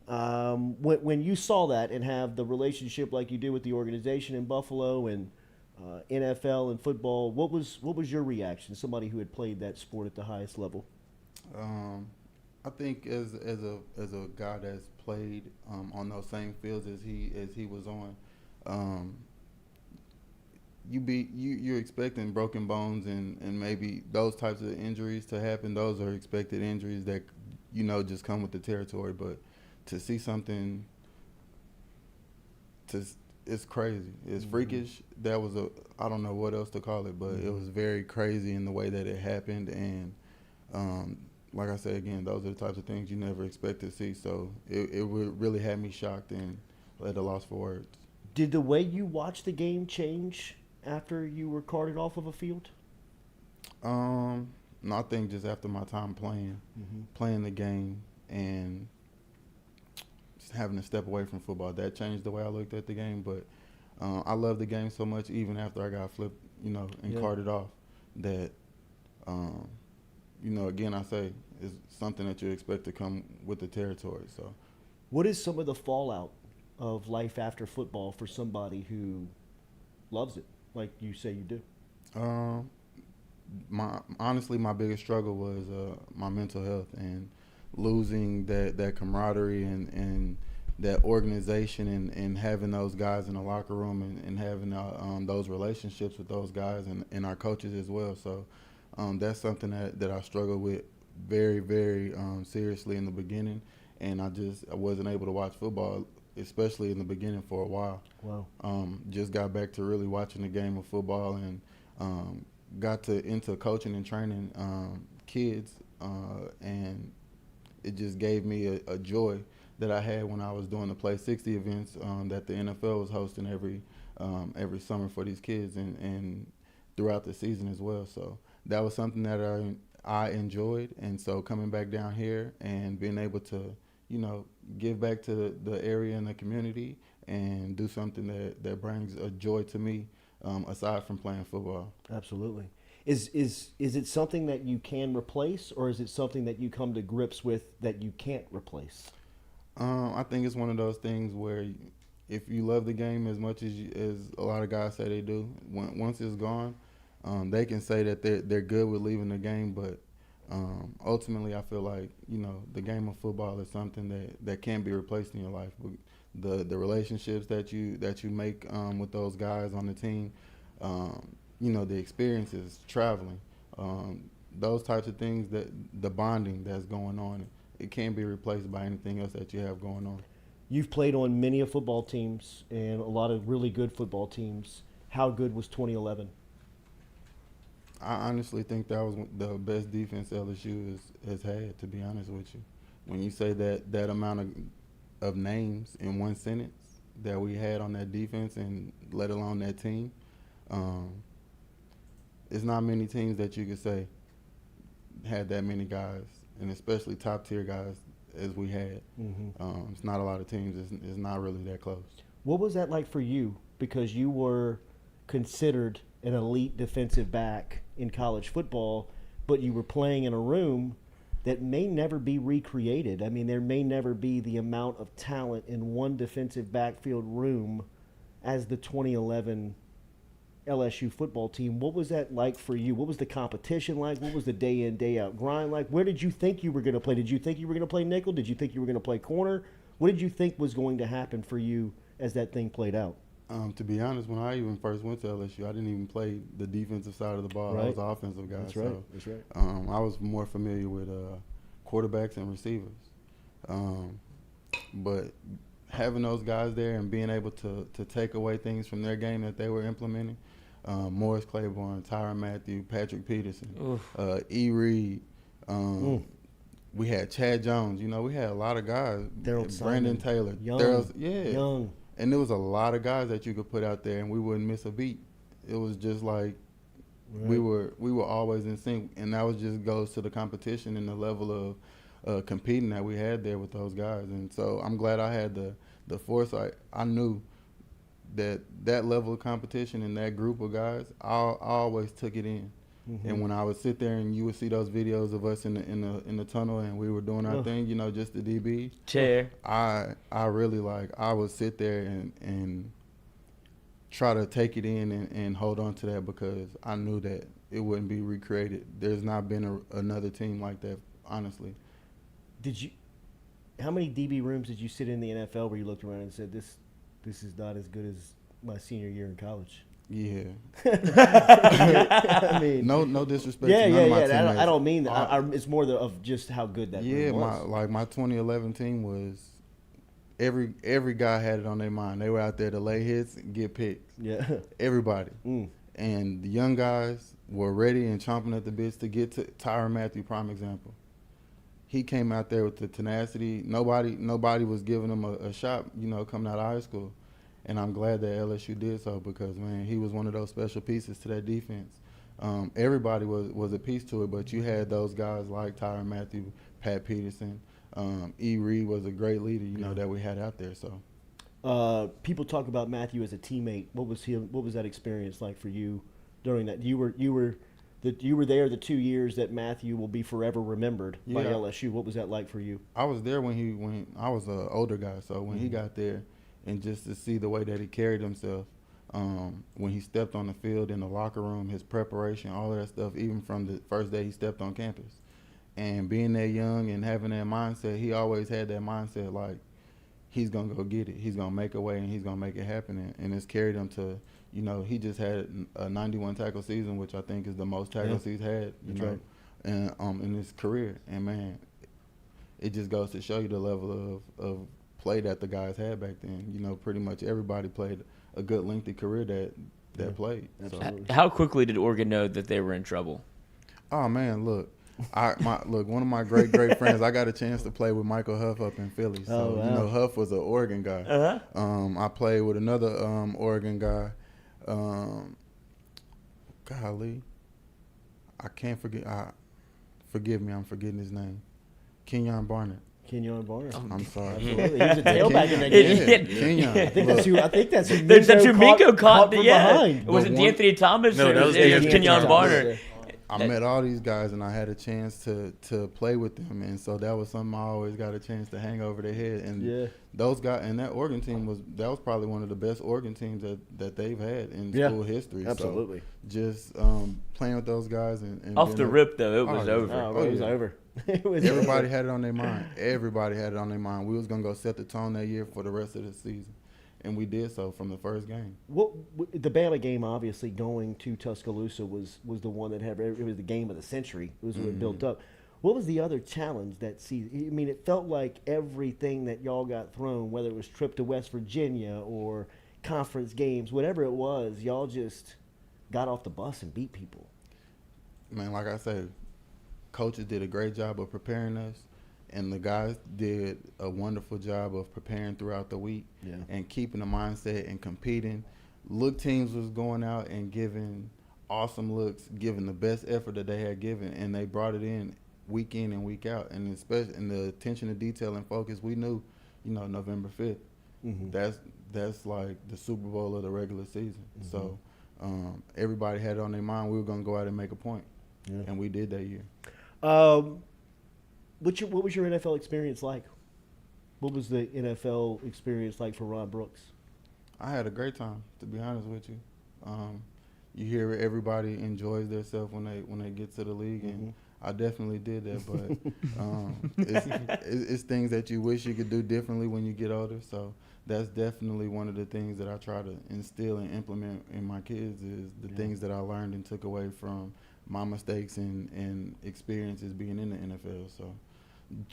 Speaker 1: When you saw that and have the relationship like you did with the organization in Buffalo and NFL and football, what was your reaction? Somebody who had played that sport at the highest level.
Speaker 10: I think as a guy that's played on those same fields as he was on, you're expecting broken bones and maybe those types of injuries to happen. Those are expected injuries that just come with the territory. But to see something it's crazy. It's freakish. That was I don't know what else to call it, but it was very crazy in the way that it happened. And like I said, again, those are the types of things you never expect to see. So it really had me shocked and at a loss for words.
Speaker 1: Did the way you watched the game change after you were carted off of a field?
Speaker 10: No, I think just after my time playing the game and having to step away from football, that changed the way I looked at the game. But I love the game so much, even after I got flipped, and carted off, that, again, I say it's something that you expect to come with the territory. So,
Speaker 1: what is some of the fallout of life after football for somebody who loves it, like you say you do?
Speaker 10: Honestly, my biggest struggle was my mental health and losing that camaraderie and that organization and having those guys in the locker room and having those relationships with those guys and our coaches as well. So that's something that I struggled with very, very seriously in the beginning, and I wasn't able to watch football, especially in the beginning, for a while.
Speaker 1: Wow.
Speaker 10: Just got back to really watching the game of football and got into coaching and training kids, and it just gave me a joy that I had when I was doing the Play 60 events that the NFL was hosting every summer for these kids and throughout the season as well. So that was something that I enjoyed, and so coming back down here and being able to, give back to the area and the community and do something that brings a joy to me aside from playing football.
Speaker 1: Absolutely. Is it something that you can replace, or is it something that you come to grips with that you can't replace?
Speaker 10: I think it's one of those things where if you love the game as much as a lot of guys say they do, once it's gone, they can say that they're good with leaving the game, but ultimately I feel like the game of football is something that can't be replaced in your life. The relationships that you make with those guys on the team, the experiences, traveling, those types of things, that the bonding that's going on, it can't be replaced by anything else that you have going on.
Speaker 1: You've played on many football teams and a lot of really good football teams. How good was 2011?
Speaker 10: I honestly think that was the best defense LSU has had, to be honest with you. When you say that amount of names in one sentence that we had on that defense, and let alone that team, it's not many teams that you could say had that many guys, and especially top-tier guys as we had. It's not a lot of teams. It's not really that close.
Speaker 1: What was that like for you? Because you were considered
Speaker 7: an elite defensive back in college football, but you were playing in a room that may never be recreated. I mean, there may never be the amount of talent in one defensive backfield room as the 2011 LSU football team. What was that like for you? What was the competition like? What was the day in, day out grind like? Where did you think you were going to play? Did you think you were going to play nickel? Did you think you were going to play corner? What did you think was going to happen for you as that thing played out?
Speaker 10: To be honest, when I even first went to LSU, I didn't even play the defensive side of the ball.
Speaker 7: Right.
Speaker 10: I was an offensive guy.
Speaker 7: That's right. That's right.
Speaker 10: I was more familiar with quarterbacks and receivers. But having those guys there and being able to take away things from their game that they were implementing, Morris Claiborne, Tyrann Mathieu, Patrick Peterson, E. Reed, we had Chad Jones. You know, we had a lot of guys. Brandon Taylor.
Speaker 7: Young.
Speaker 10: And there was a lot of guys that you could put out there, and we wouldn't miss a beat. It was just like we were always in sync, and that was just goes to the competition and the level of competing that we had there with those guys. And so I'm glad I had the foresight. I knew that level of competition and that group of guys, I always took it in. Mm-hmm. And when I would sit there and you would see those videos of us in the tunnel and we were doing our thing, you know, just the DB
Speaker 6: chair.
Speaker 10: I really I would sit there and try to take it in and hold on to that because I knew that it wouldn't be recreated. There's not been another team like that, honestly.
Speaker 7: How many DB rooms did you sit in the NFL where you looked around and said, this is not as good as my senior year in college?
Speaker 10: Yeah.
Speaker 7: I mean,
Speaker 10: no disrespect.
Speaker 7: Yeah,
Speaker 10: to none of my
Speaker 7: yeah.
Speaker 10: teammates.
Speaker 7: I don't mean that. It's more of just how good that room was.
Speaker 10: My 2011 team was every guy had it on their mind. They were out there to lay hits and get picks.
Speaker 7: Yeah.
Speaker 10: Everybody. And the young guys were ready and chomping at the bits to get to Tyrann Mathieu, prime example. He came out there with the tenacity. Nobody was giving him a shot, you know, coming out of high school. And I'm glad that LSU did so because, man, he was one of those special pieces to that defense. Everybody was a piece to it, but you had those guys like Tyrann Mathieu, Pat Peterson. E. Reed was a great leader, you know, that we had out there. So,
Speaker 7: people talk about Mathieu as a teammate. What was that experience like for you during that? You were there the 2 years that Mathieu will be forever remembered by LSU. What was that like for you?
Speaker 10: I was there when I was an older guy, so when he got there. And just to see the way that he carried himself when he stepped on the field in the locker room, his preparation, all of that stuff, even from the first day he stepped on campus. And being that young and having that mindset, he always had that mindset like he's going to go get it. He's going to make a way and he's going to make it happen. And it's carried him to, you know, he just had a 91 tackle season, which I think is the most tackles he's had, you know, and, in his career. And, man, it just goes to show you the level of play that the guys had back then. You know, pretty much everybody played a good lengthy career that played.
Speaker 7: Absolutely.
Speaker 6: How quickly did Oregon know that they were in trouble?
Speaker 10: Oh man, look, one of my great friends. I got a chance to play with Michael Huff up in Philly. So you know, Huff was an Oregon guy. I played with another Oregon guy. Golly, I can't forget. Forgive me, I'm forgetting his name. Kenyon Barnett.
Speaker 7: Kenyon Barnett.
Speaker 10: I'm sorry.
Speaker 7: Absolutely. He was a tailback in that game.
Speaker 10: Kenyon.
Speaker 7: I think that's who
Speaker 6: Mingo caught
Speaker 7: from
Speaker 6: yeah.
Speaker 7: behind.
Speaker 6: Was it D'Anthony Thomas?
Speaker 2: No, that was
Speaker 6: Kenyon Barnett.
Speaker 10: I met all these guys and I had a chance to play with them, and so that was something I always got a chance to hang over their head. And those guys and that Oregon team was probably one of the best Oregon teams that they've had in school history.
Speaker 1: Absolutely.
Speaker 10: So just playing with those guys and
Speaker 6: off the rip though, it was over.
Speaker 7: It was over.
Speaker 10: Everybody had it on their mind. Everybody had it on their mind. We was gonna go set the tone that year for the rest of the season. And we did so from the first game.
Speaker 7: The Bama game, obviously, going to Tuscaloosa was the one that it was the game of the century. It was what it built up. What was the other challenge that season? I mean, it felt like everything that y'all got thrown, whether it was trip to West Virginia or conference games, whatever it was, y'all just got off the bus and beat people.
Speaker 10: Man, like I said, coaches did a great job of preparing us. And the guys did a wonderful job of preparing throughout the week and keeping the mindset and competing. Look teams was going out and giving awesome looks, giving the best effort that they had given, and they brought it in and week out. And especially in the attention to detail and focus, we knew, you know, November 5th. That's like the Super Bowl of the regular season. So everybody had it on their mind we were going to go out and make a point, and we did that year.
Speaker 1: What was your NFL experience like? What was the NFL experience like for Ron Brooks?
Speaker 10: I had a great time, to be honest with you. You hear everybody enjoys themselves when they get to the league, and I definitely did that. But it's things that you wish you could do differently when you get older. So that's definitely one of the things that I try to instill and implement in my kids is the things that I learned and took away from my mistakes and experiences being in the NFL. So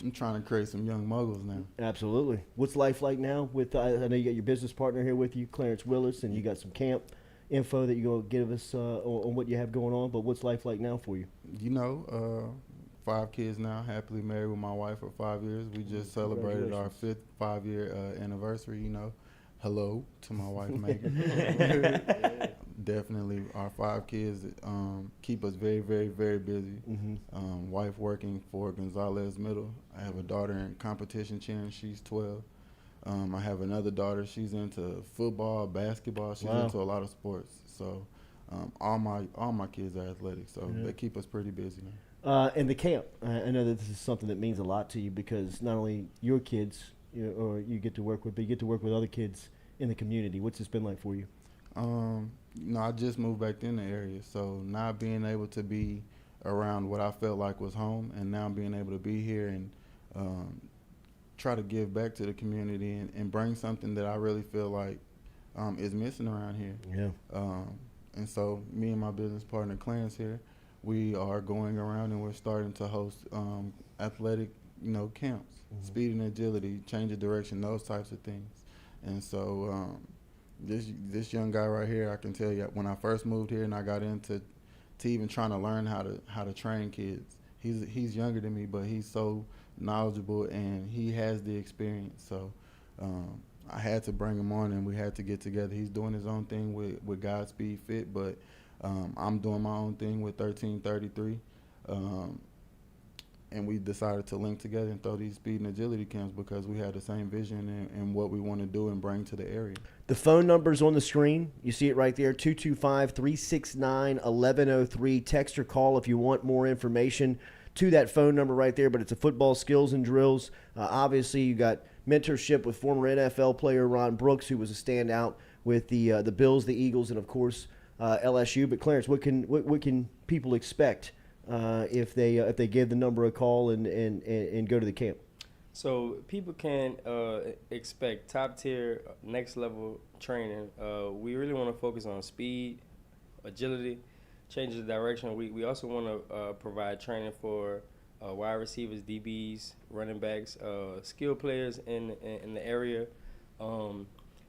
Speaker 10: I'm trying to create some young moguls now.
Speaker 1: Absolutely. What's life like now? With I know you got your business partner here with you, Clarence Willis, and you got some camp info that you're going to give us on what you have going on. But what's life like now for you?
Speaker 10: 5 kids now, happily married with my wife for 5 years. We just celebrated our 5th 5-year anniversary. Hello to my wife, Megan. Definitely, our 5 kids keep us very, very, very busy. Wife working for Gonzalez Middle. I have a daughter in competition cheering. She's 12. I have another daughter. She's into football, basketball. She's into a lot of sports. So all my kids are athletic. So they keep us pretty busy.
Speaker 1: And the camp, I know that this is something that means a lot to you because not only your kids, or you get to work with, but you get to work with other kids in the community. What's this been like for you?
Speaker 10: I just moved back in the area, so not being able to be around what I felt like was home, and now being able to be here and try to give back to the community and bring something that I really feel like is missing around here.
Speaker 1: Yeah.
Speaker 10: And so me and my business partner Clarence here, we are going around and we're starting to host athletic, camps, speed and agility, change of direction, those types of things. And so this young guy right here, I can tell you, when I first moved here and I got into even trying to learn how to train kids, he's younger than me, but he's so knowledgeable and he has the experience. So I had to bring him on and we had to get together. He's doing his own thing with Godspeed Fit, but I'm doing my own thing with 1333. And we decided to link together and throw these speed and agility camps because we had the same vision and what we want to do and bring to the area.
Speaker 1: The phone number's on the screen. You see it right there, 225-369-1103. Text or call if you want more information to that phone number right there, but it's a football skills and drills. Obviously, you got mentorship with former NFL player Ron Brooks, who was a standout with the Bills, the Eagles, and, of course, LSU. But, Clarence, what can people expect if they give the number a call and go to the camp?
Speaker 11: So people can expect top-tier, next-level training. We really want to focus on speed, agility, changes of direction. We also want to provide training for wide receivers, DBs, running backs, skilled players in the area.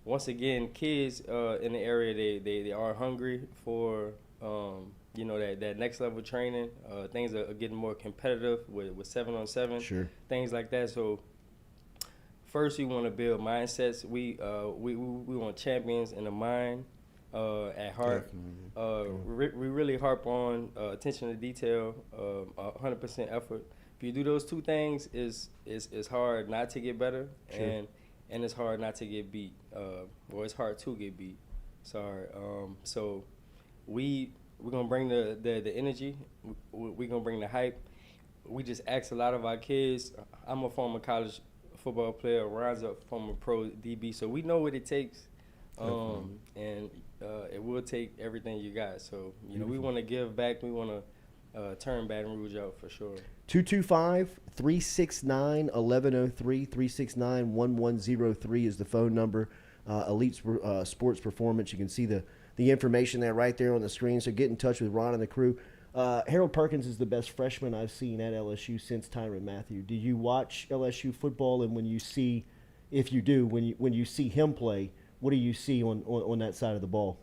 Speaker 11: Once again, kids in the area, they are hungry for that next level training. Things are getting more competitive with 7-on-7,
Speaker 1: sure, things
Speaker 11: like that. So first, we want to build mindsets. We want champions in the mind, at heart. We really harp on attention to detail, 100% effort. If you do those two things, it's hard not to get better, sure, and it's hard not to get beat. Or it's hard to get beat. Sorry. So we're gonna bring the energy. We're gonna bring the hype. We just ask a lot of our kids. I'm a former college football player. Ron's a former pro DB. So we know what it takes, and it will take everything you got. So we want to give back. We want to turn Baton Rouge out for sure.
Speaker 1: 225-369-1103. 369-1103 is the phone number. Elite Sports Performance. You can see the information there right there on the screen. So get in touch with Ron and the crew. Harold Perkins is the best freshman I've seen at LSU since Tyrann Mathieu. Did you watch LSU football? And when you see him play, what do you see on that side of the ball?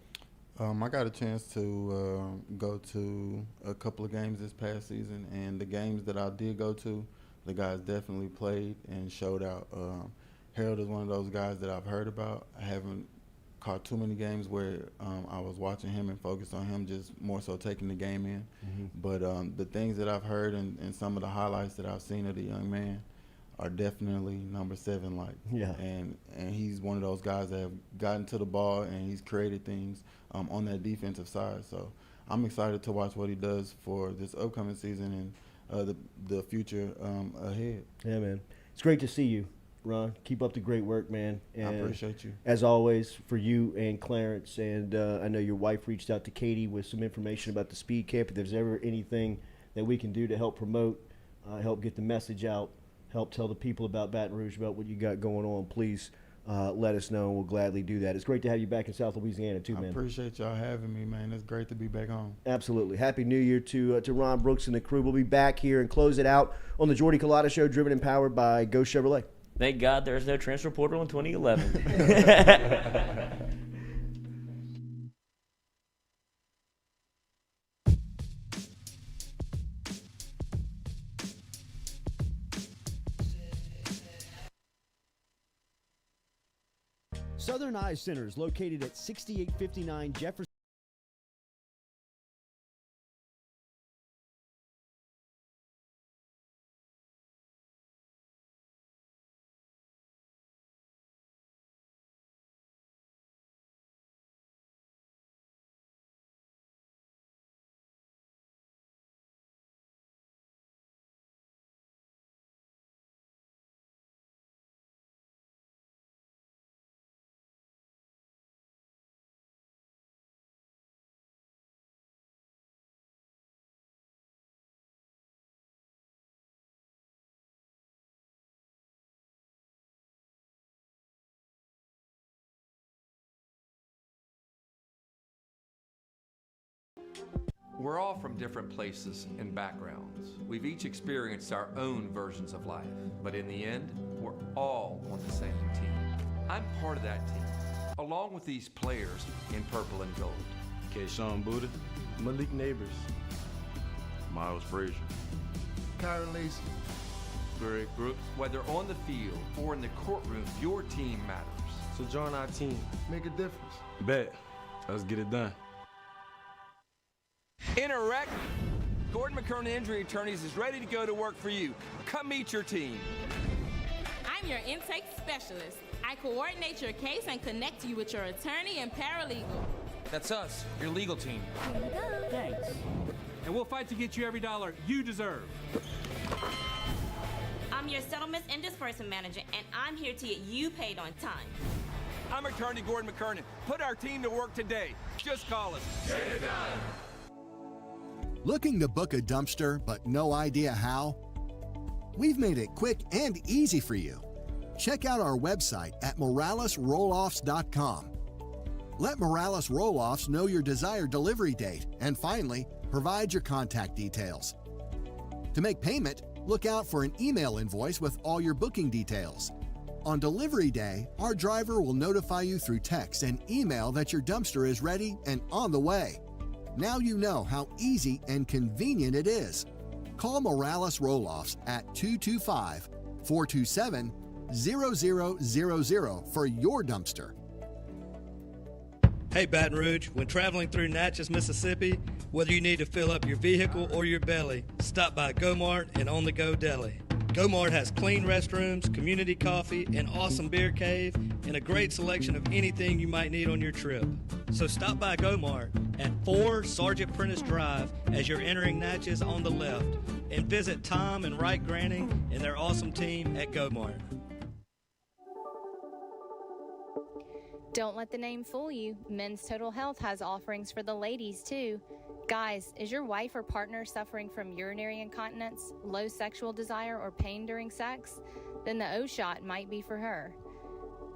Speaker 10: I got a chance to go to a couple of games this past season, and the games that I did go to, the guys definitely played and showed out. Harold is one of those guys that I've heard about. I haven't caught too many games where I was watching him and focused on him, just more so taking the game in. But the things that I've heard and some of the highlights that I've seen of the young man, are definitely number 7 like.
Speaker 7: Yeah.
Speaker 10: And he's one of those guys that have gotten to the ball and he's created things on that defensive side. So I'm excited to watch what he does for this upcoming season and the future ahead.
Speaker 7: Yeah, man. It's great to see you, Ron. Keep up the great work, man. And
Speaker 10: I appreciate you.
Speaker 7: As always, for you and Clarence, and I know your wife reached out to Katie with some information about the speed camp. If there's ever anything that we can do to help promote, help get the message out, help tell the people about Baton Rouge, about what you got going on, please let us know, and we'll gladly do that. It's great to have you back in South Louisiana, too, man.
Speaker 10: I appreciate y'all having me, man. It's great to be back home.
Speaker 7: Absolutely. Happy New Year to Ron Brooks and the crew. We'll be back here and close it out on the Jordy Culotta Show, driven and powered by Go Chevrolet.
Speaker 6: Thank God there's no transfer portal in 2011.
Speaker 7: Southern Eye Center is located at 6859 Jefferson.
Speaker 12: We're all from different places and backgrounds. We've each experienced our own versions of life, but in the end, we're all on the same team. I'm part of that team, along with these players in purple and gold.
Speaker 2: Kayshawn Buddha,
Speaker 13: Malik Neighbors,
Speaker 2: Miles Frazier,
Speaker 13: Kyron Lacey,
Speaker 12: Greg Brooks. Whether on the field or in the courtroom, your team matters.
Speaker 13: So join our team. Make a difference.
Speaker 2: Bet. Let's get it done.
Speaker 12: In a wreck, Gordon McKernan Injury Attorneys is ready to go to work for you. Come meet your team.
Speaker 14: I'm your intake specialist. I coordinate your case and connect you with your attorney and paralegal.
Speaker 15: That's us, your legal team.
Speaker 14: Thanks.
Speaker 15: And we'll fight to get you every dollar you deserve.
Speaker 14: I'm your settlements and disbursement manager, and I'm here to get you paid on time.
Speaker 12: I'm attorney Gordon McKernan. Put our team to work today. Just call us. Get it done.
Speaker 8: Looking to book a dumpster but no idea how? We've made it quick and easy for you. Check out our website at moralesrolloffs.com. Let Morales Roll-Offs know your desired delivery date, and finally, provide your contact details. To make payment, look out for an email invoice with all your booking details. On delivery day, our driver will notify you through text and email that your dumpster is ready and on the way. Now you know how easy and convenient it is. Call Morales Roll-Offs at 225-427-0000 for your dumpster.
Speaker 9: Hey Baton Rouge, when traveling through Natchez, Mississippi, whether you need to fill up your vehicle or your belly, stop by Go-Mart and On The Go Deli. Go-Mart has clean restrooms, community coffee, an awesome beer cave, and a great selection of anything you might need on your trip. So stop by Go-Mart at 4 Sergeant Prentice Drive as you're entering Natchez on the left, and visit Tom and Wright Granning and their awesome team at Go-Mart.
Speaker 5: Don't let the name fool you. Men's Total Health has offerings for the ladies, too. Guys, is your wife or partner suffering from urinary incontinence, low sexual desire, or pain during sex? Then the O-Shot might be for her.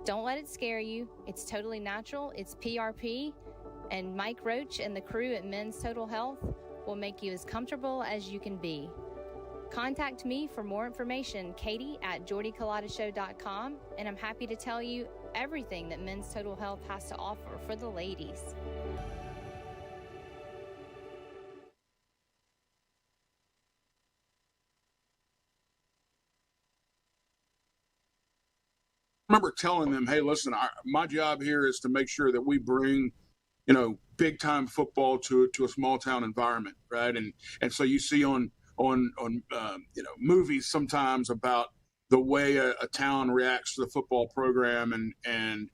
Speaker 5: Don't let it scare you. It's totally natural. It's PRP. And Mike Roach and the crew at Men's Total Health will make you as comfortable as you can be. Contact me for more information, Katie at jordyculotta.com, and I'm happy to tell you everything that Men's Total Health has to offer for the ladies.
Speaker 16: I remember telling them, hey, listen, my job here is to make sure that we bring, big time football to a small town environment, right? And so you see on movies sometimes about the way a town reacts to the football program and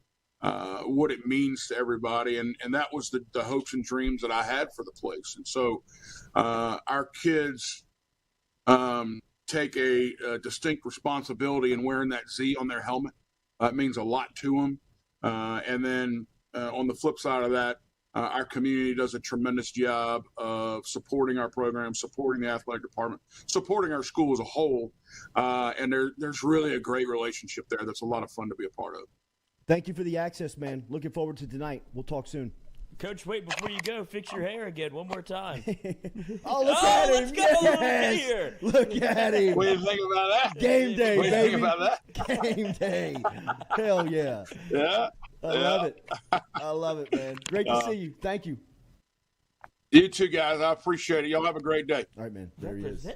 Speaker 16: what it means to everybody. And that was the hopes and dreams that I had for the place. And so our kids take a distinct responsibility in wearing that Z on their helmet. It means a lot to them. And then on the flip side of that, our community does a tremendous job of supporting our program, supporting the athletic department, supporting our school as a whole. And there's really a great relationship there that's a lot of fun to be a part of.
Speaker 7: Thank you for the access, man. Looking forward to tonight. We'll talk soon.
Speaker 6: Coach, wait, before you go, fix your hair again one more time.
Speaker 7: Oh, look at him.
Speaker 6: Let's go.
Speaker 7: Yes.
Speaker 6: Here.
Speaker 7: Look at him.
Speaker 16: What do you think about that?
Speaker 7: Game day,
Speaker 16: what do you
Speaker 7: baby.
Speaker 16: think about that?
Speaker 7: Game day. Hell yeah.
Speaker 16: Yeah.
Speaker 7: I love it. I love it, man. Great to see you. Thank you.
Speaker 16: You too, guys. I appreciate it. Y'all have a great day.
Speaker 7: All right, man. There he is.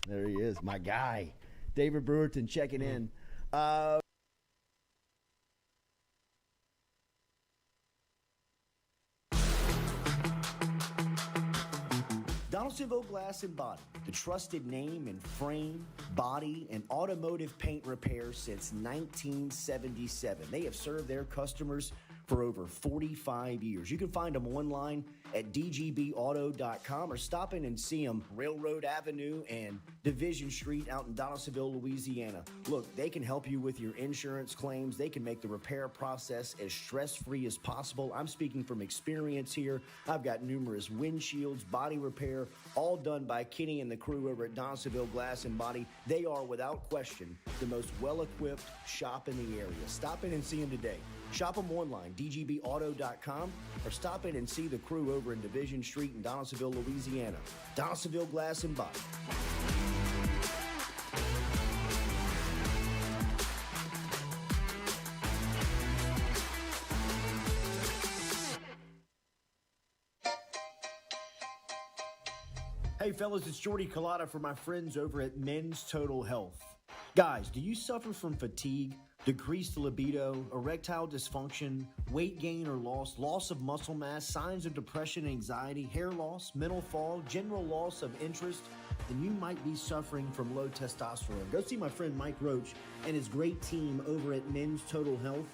Speaker 7: There he is. My guy. David Brewerton checking in. Donaldsonville Glass and Body, the trusted name in frame, body, and automotive paint repair since 1977. They have served their customers for over 45 years. You can find them online at dgbauto.com or stop in and see them Railroad Avenue and Division Street out in Donaldsonville, Louisiana. Look, they can help you with your insurance claims. They can make the repair process as stress-free as possible. I'm speaking from experience here. I've got numerous windshields, body repair, all done by Kenny and the crew over at Donaldsonville Glass and Body. They are, without question, the most well-equipped shop in the area. Stop in and see them today. Shop them online, dgbauto.com, or stop in and see the crew over in Division Street in Donaldsonville, Louisiana. Donaldsonville Glass and Body. Hey fellas, it's Jordy Culotta for my friends over at Men's Total Health. Guys, do you suffer from fatigue, decreased libido, erectile dysfunction, weight gain or loss of muscle mass, signs of depression, anxiety, hair loss, mental fog, general loss of interest? Then you might be suffering from low testosterone. Go see my friend Mike Roach and his great team over at Men's Total Health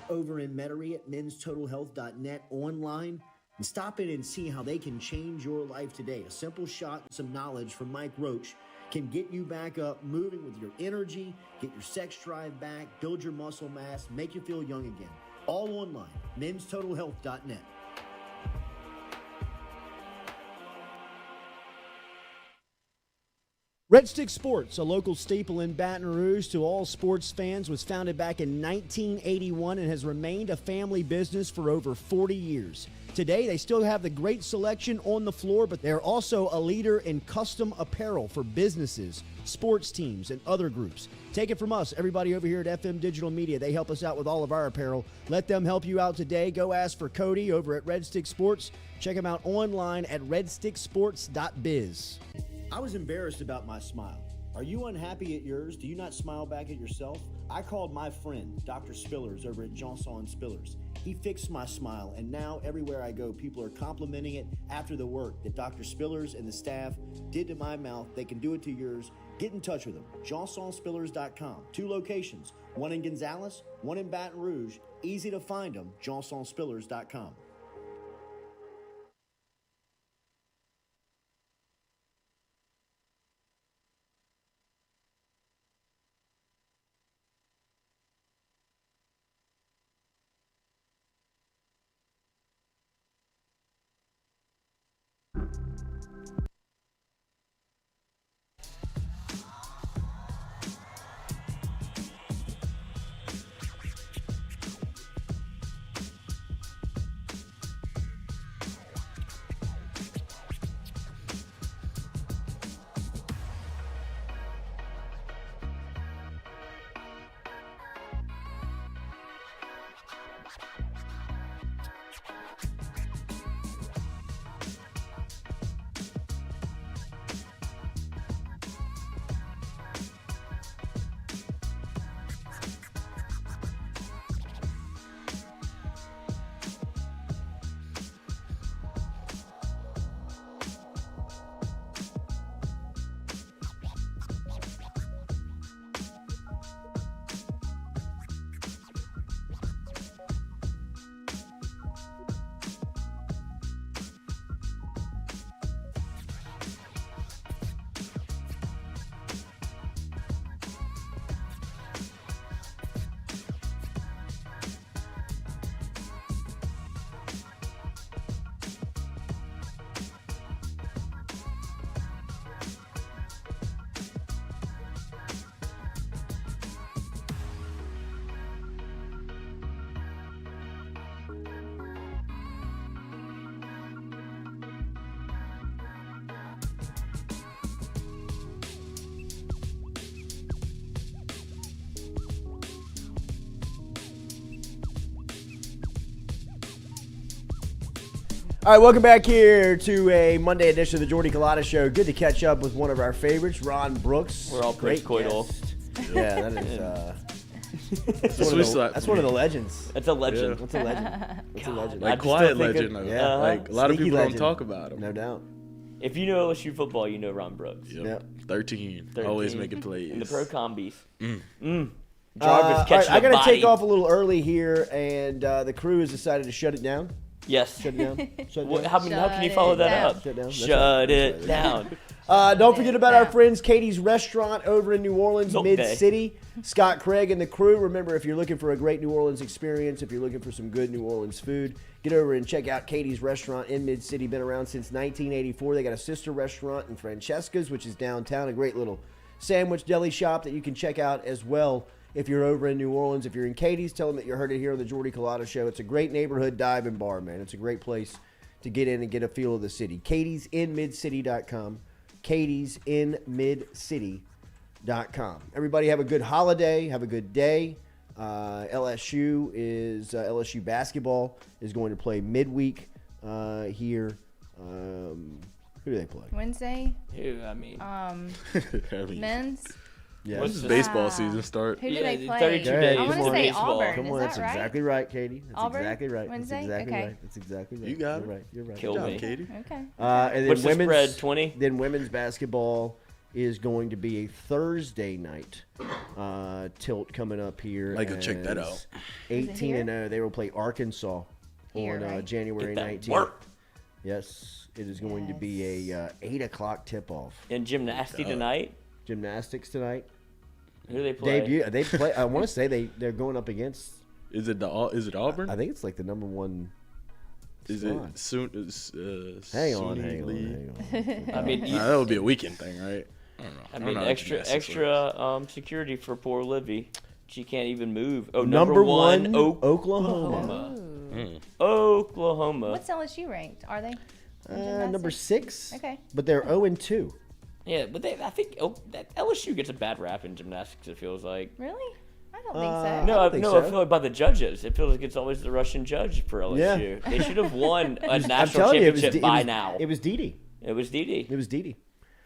Speaker 7: over in Metairie at menstotalhealth.net online. And stop in and see how they can change your life today. A simple shot and some knowledge from Mike Roach can get you back up, moving with your energy, get your sex drive back, build your muscle mass, make you feel young again. All online, menstotalhealth.net. Red Stick Sports, a local staple in Baton Rouge to all sports fans, was founded back in 1981 and has remained a family business for over 40 years. Today, they still have the great selection on the floor, but they're also a leader in custom apparel for businesses, sports teams, and other groups. Take it from us, everybody over here at FM Digital Media. They help us out with all of our apparel. Let them help you out today. Go ask for Cody over at Red Stick Sports. Check him out online at redsticksports.biz. I was embarrassed about my smile. Are you unhappy at yours? Do you not smile back at yourself? I called my friend, Dr. Spillers, over at Johnson Spillers. He fixed my smile, and now everywhere I go, people are complimenting it after the work that Dr. Spillers and the staff did to my mouth. They can do it to yours. Get in touch with them. JohnsonSpillers.com. 2 locations, one in Gonzales, one in Baton Rouge. Easy to find them, JohnsonSpillers.com.
Speaker 1: All right, welcome back here to a Monday edition of the Jordy Culotta Show. Good to catch up with one of our favorites, Ron Brooks.
Speaker 6: We're all
Speaker 1: great
Speaker 6: coital.
Speaker 1: Yeah, that is. That's one of the legends.
Speaker 6: That's a legend.
Speaker 1: That's a legend. That's a legend.
Speaker 2: Like quiet legend. Like a lot of people don't talk about him.
Speaker 1: No doubt.
Speaker 6: If you know LSU football, you know Ron Brooks.
Speaker 2: Yep. 13. Always making plays.
Speaker 6: In the pro combies.
Speaker 1: All right, I got to take off a little early here, and the crew has decided to shut it down.
Speaker 6: Yes.
Speaker 1: Shut it down. Shut it down.
Speaker 6: How can you follow that up?
Speaker 1: Shut it down.
Speaker 6: Shut it down.
Speaker 1: Don't forget about our friends Katie's Restaurant over in New Orleans, Mid-City. Scott Craig and the crew. Remember, if you're looking for a great New Orleans experience, if you're looking for some good New Orleans food, get over and check out Katie's Restaurant in Mid-City. Been around since 1984. They got a sister restaurant in Francesca's, which is downtown. A great little sandwich deli shop that you can check out as well if you're over in New Orleans. If you're in Katie's, tell them that you heard it here on the Jordy Culotta Show. It's a great neighborhood dive and bar, man. It's a great place to get in and get a feel of the city. Katie'sInMidCity.com. Katie'sInMidCity.com. Everybody have a good holiday. Have a good day. LSU basketball is going to play midweek here. Who do they play?
Speaker 5: Wednesday. Men's.
Speaker 1: Yeah.
Speaker 2: When's baseball season start?
Speaker 5: Who do they play?
Speaker 6: 32 days.
Speaker 5: I want to say Auburn.
Speaker 1: Come on,
Speaker 5: Is
Speaker 1: that's
Speaker 5: that right?
Speaker 1: exactly right, Katie. That's
Speaker 5: Auburn?
Speaker 1: exactly right.
Speaker 5: Wednesday?
Speaker 1: That's exactly
Speaker 5: Okay.
Speaker 1: right. That's exactly right.
Speaker 2: You got
Speaker 1: You're
Speaker 2: it.
Speaker 1: right. You're right.
Speaker 6: Kill
Speaker 1: Good job,
Speaker 6: me.
Speaker 1: Katie.
Speaker 5: Okay.
Speaker 1: And then
Speaker 6: What's the spread, 20?
Speaker 1: Then women's basketball is going to be a Thursday night tilt coming up here.
Speaker 2: I go check that out.
Speaker 1: 18-0. They will play Arkansas
Speaker 5: Here,
Speaker 1: on
Speaker 5: right?
Speaker 1: January
Speaker 6: Get that
Speaker 1: 19th.
Speaker 6: work.
Speaker 1: Yes, it is going to be a 8 o'clock tip-off.
Speaker 6: And gymnastics tonight.
Speaker 1: Gymnastics tonight.
Speaker 6: Who do they play?
Speaker 1: Debut. They play. I want to say they're going up against.
Speaker 2: Is it Auburn?
Speaker 1: I think it's like the number one.
Speaker 2: Is
Speaker 1: spot.
Speaker 2: it soon?
Speaker 1: Hang on.
Speaker 6: I mean,
Speaker 2: that would be a weekend thing, right? I don't know.
Speaker 6: I mean, extra security for poor Livy. She can't even move. Oh,
Speaker 1: number
Speaker 6: one,
Speaker 1: Oklahoma.
Speaker 6: Oklahoma.
Speaker 5: What's LSU ranked? Are they?
Speaker 1: Number 6.
Speaker 5: Okay.
Speaker 1: But they're 0-2.
Speaker 6: Yeah, but I think that LSU gets a bad rap in gymnastics. It feels like.
Speaker 5: Really? I don't think so.
Speaker 6: No,
Speaker 1: I
Speaker 6: feel like by the judges. It feels like it's always the Russian judge for LSU.
Speaker 1: Yeah.
Speaker 6: They should have won a national championship by now.
Speaker 1: It was Didi.
Speaker 6: It was Didi.
Speaker 1: It was Didi.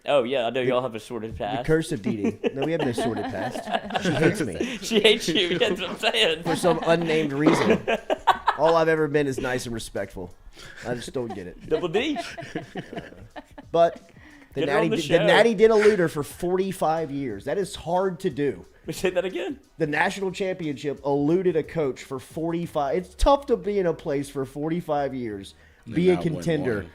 Speaker 6: Oh yeah, I know y'all have a sorted past.
Speaker 1: The curse of Didi. No, we have no sorted past. She hates me.
Speaker 6: She hates you. That's what I'm saying.
Speaker 1: For some unnamed reason. All I've ever been is nice and respectful. I just don't get it.
Speaker 6: Double D.
Speaker 1: But the Natty did elude her for 45 years. That is hard to do.
Speaker 6: Let me say that again.
Speaker 1: The national championship eluded a coach for 45. It's tough to be in a place for 45 years, be a contender,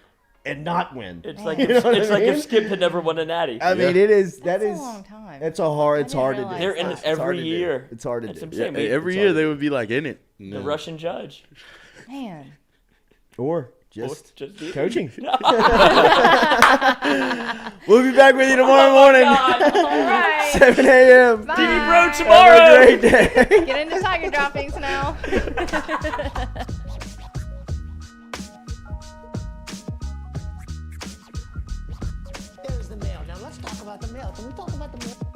Speaker 1: and not win.
Speaker 6: It's like if Skip had never won a Natty.
Speaker 1: I mean, it is.
Speaker 5: That's a long time.
Speaker 1: It's hard to do.
Speaker 6: They're in it every year.
Speaker 1: It's hard to do.
Speaker 6: Yeah,
Speaker 2: every year they would be like in it.
Speaker 6: The Russian judge.
Speaker 5: Man.
Speaker 1: Or just coaching.
Speaker 6: No.
Speaker 1: We'll be back with you tomorrow morning.
Speaker 5: All right.
Speaker 1: 7 a.m.
Speaker 5: Bye.
Speaker 6: TV Bro tomorrow.
Speaker 1: Have a great day.
Speaker 5: Get into tiger droppings now.
Speaker 17: There's the mail. Now let's talk about the mail. Can we talk about the mail?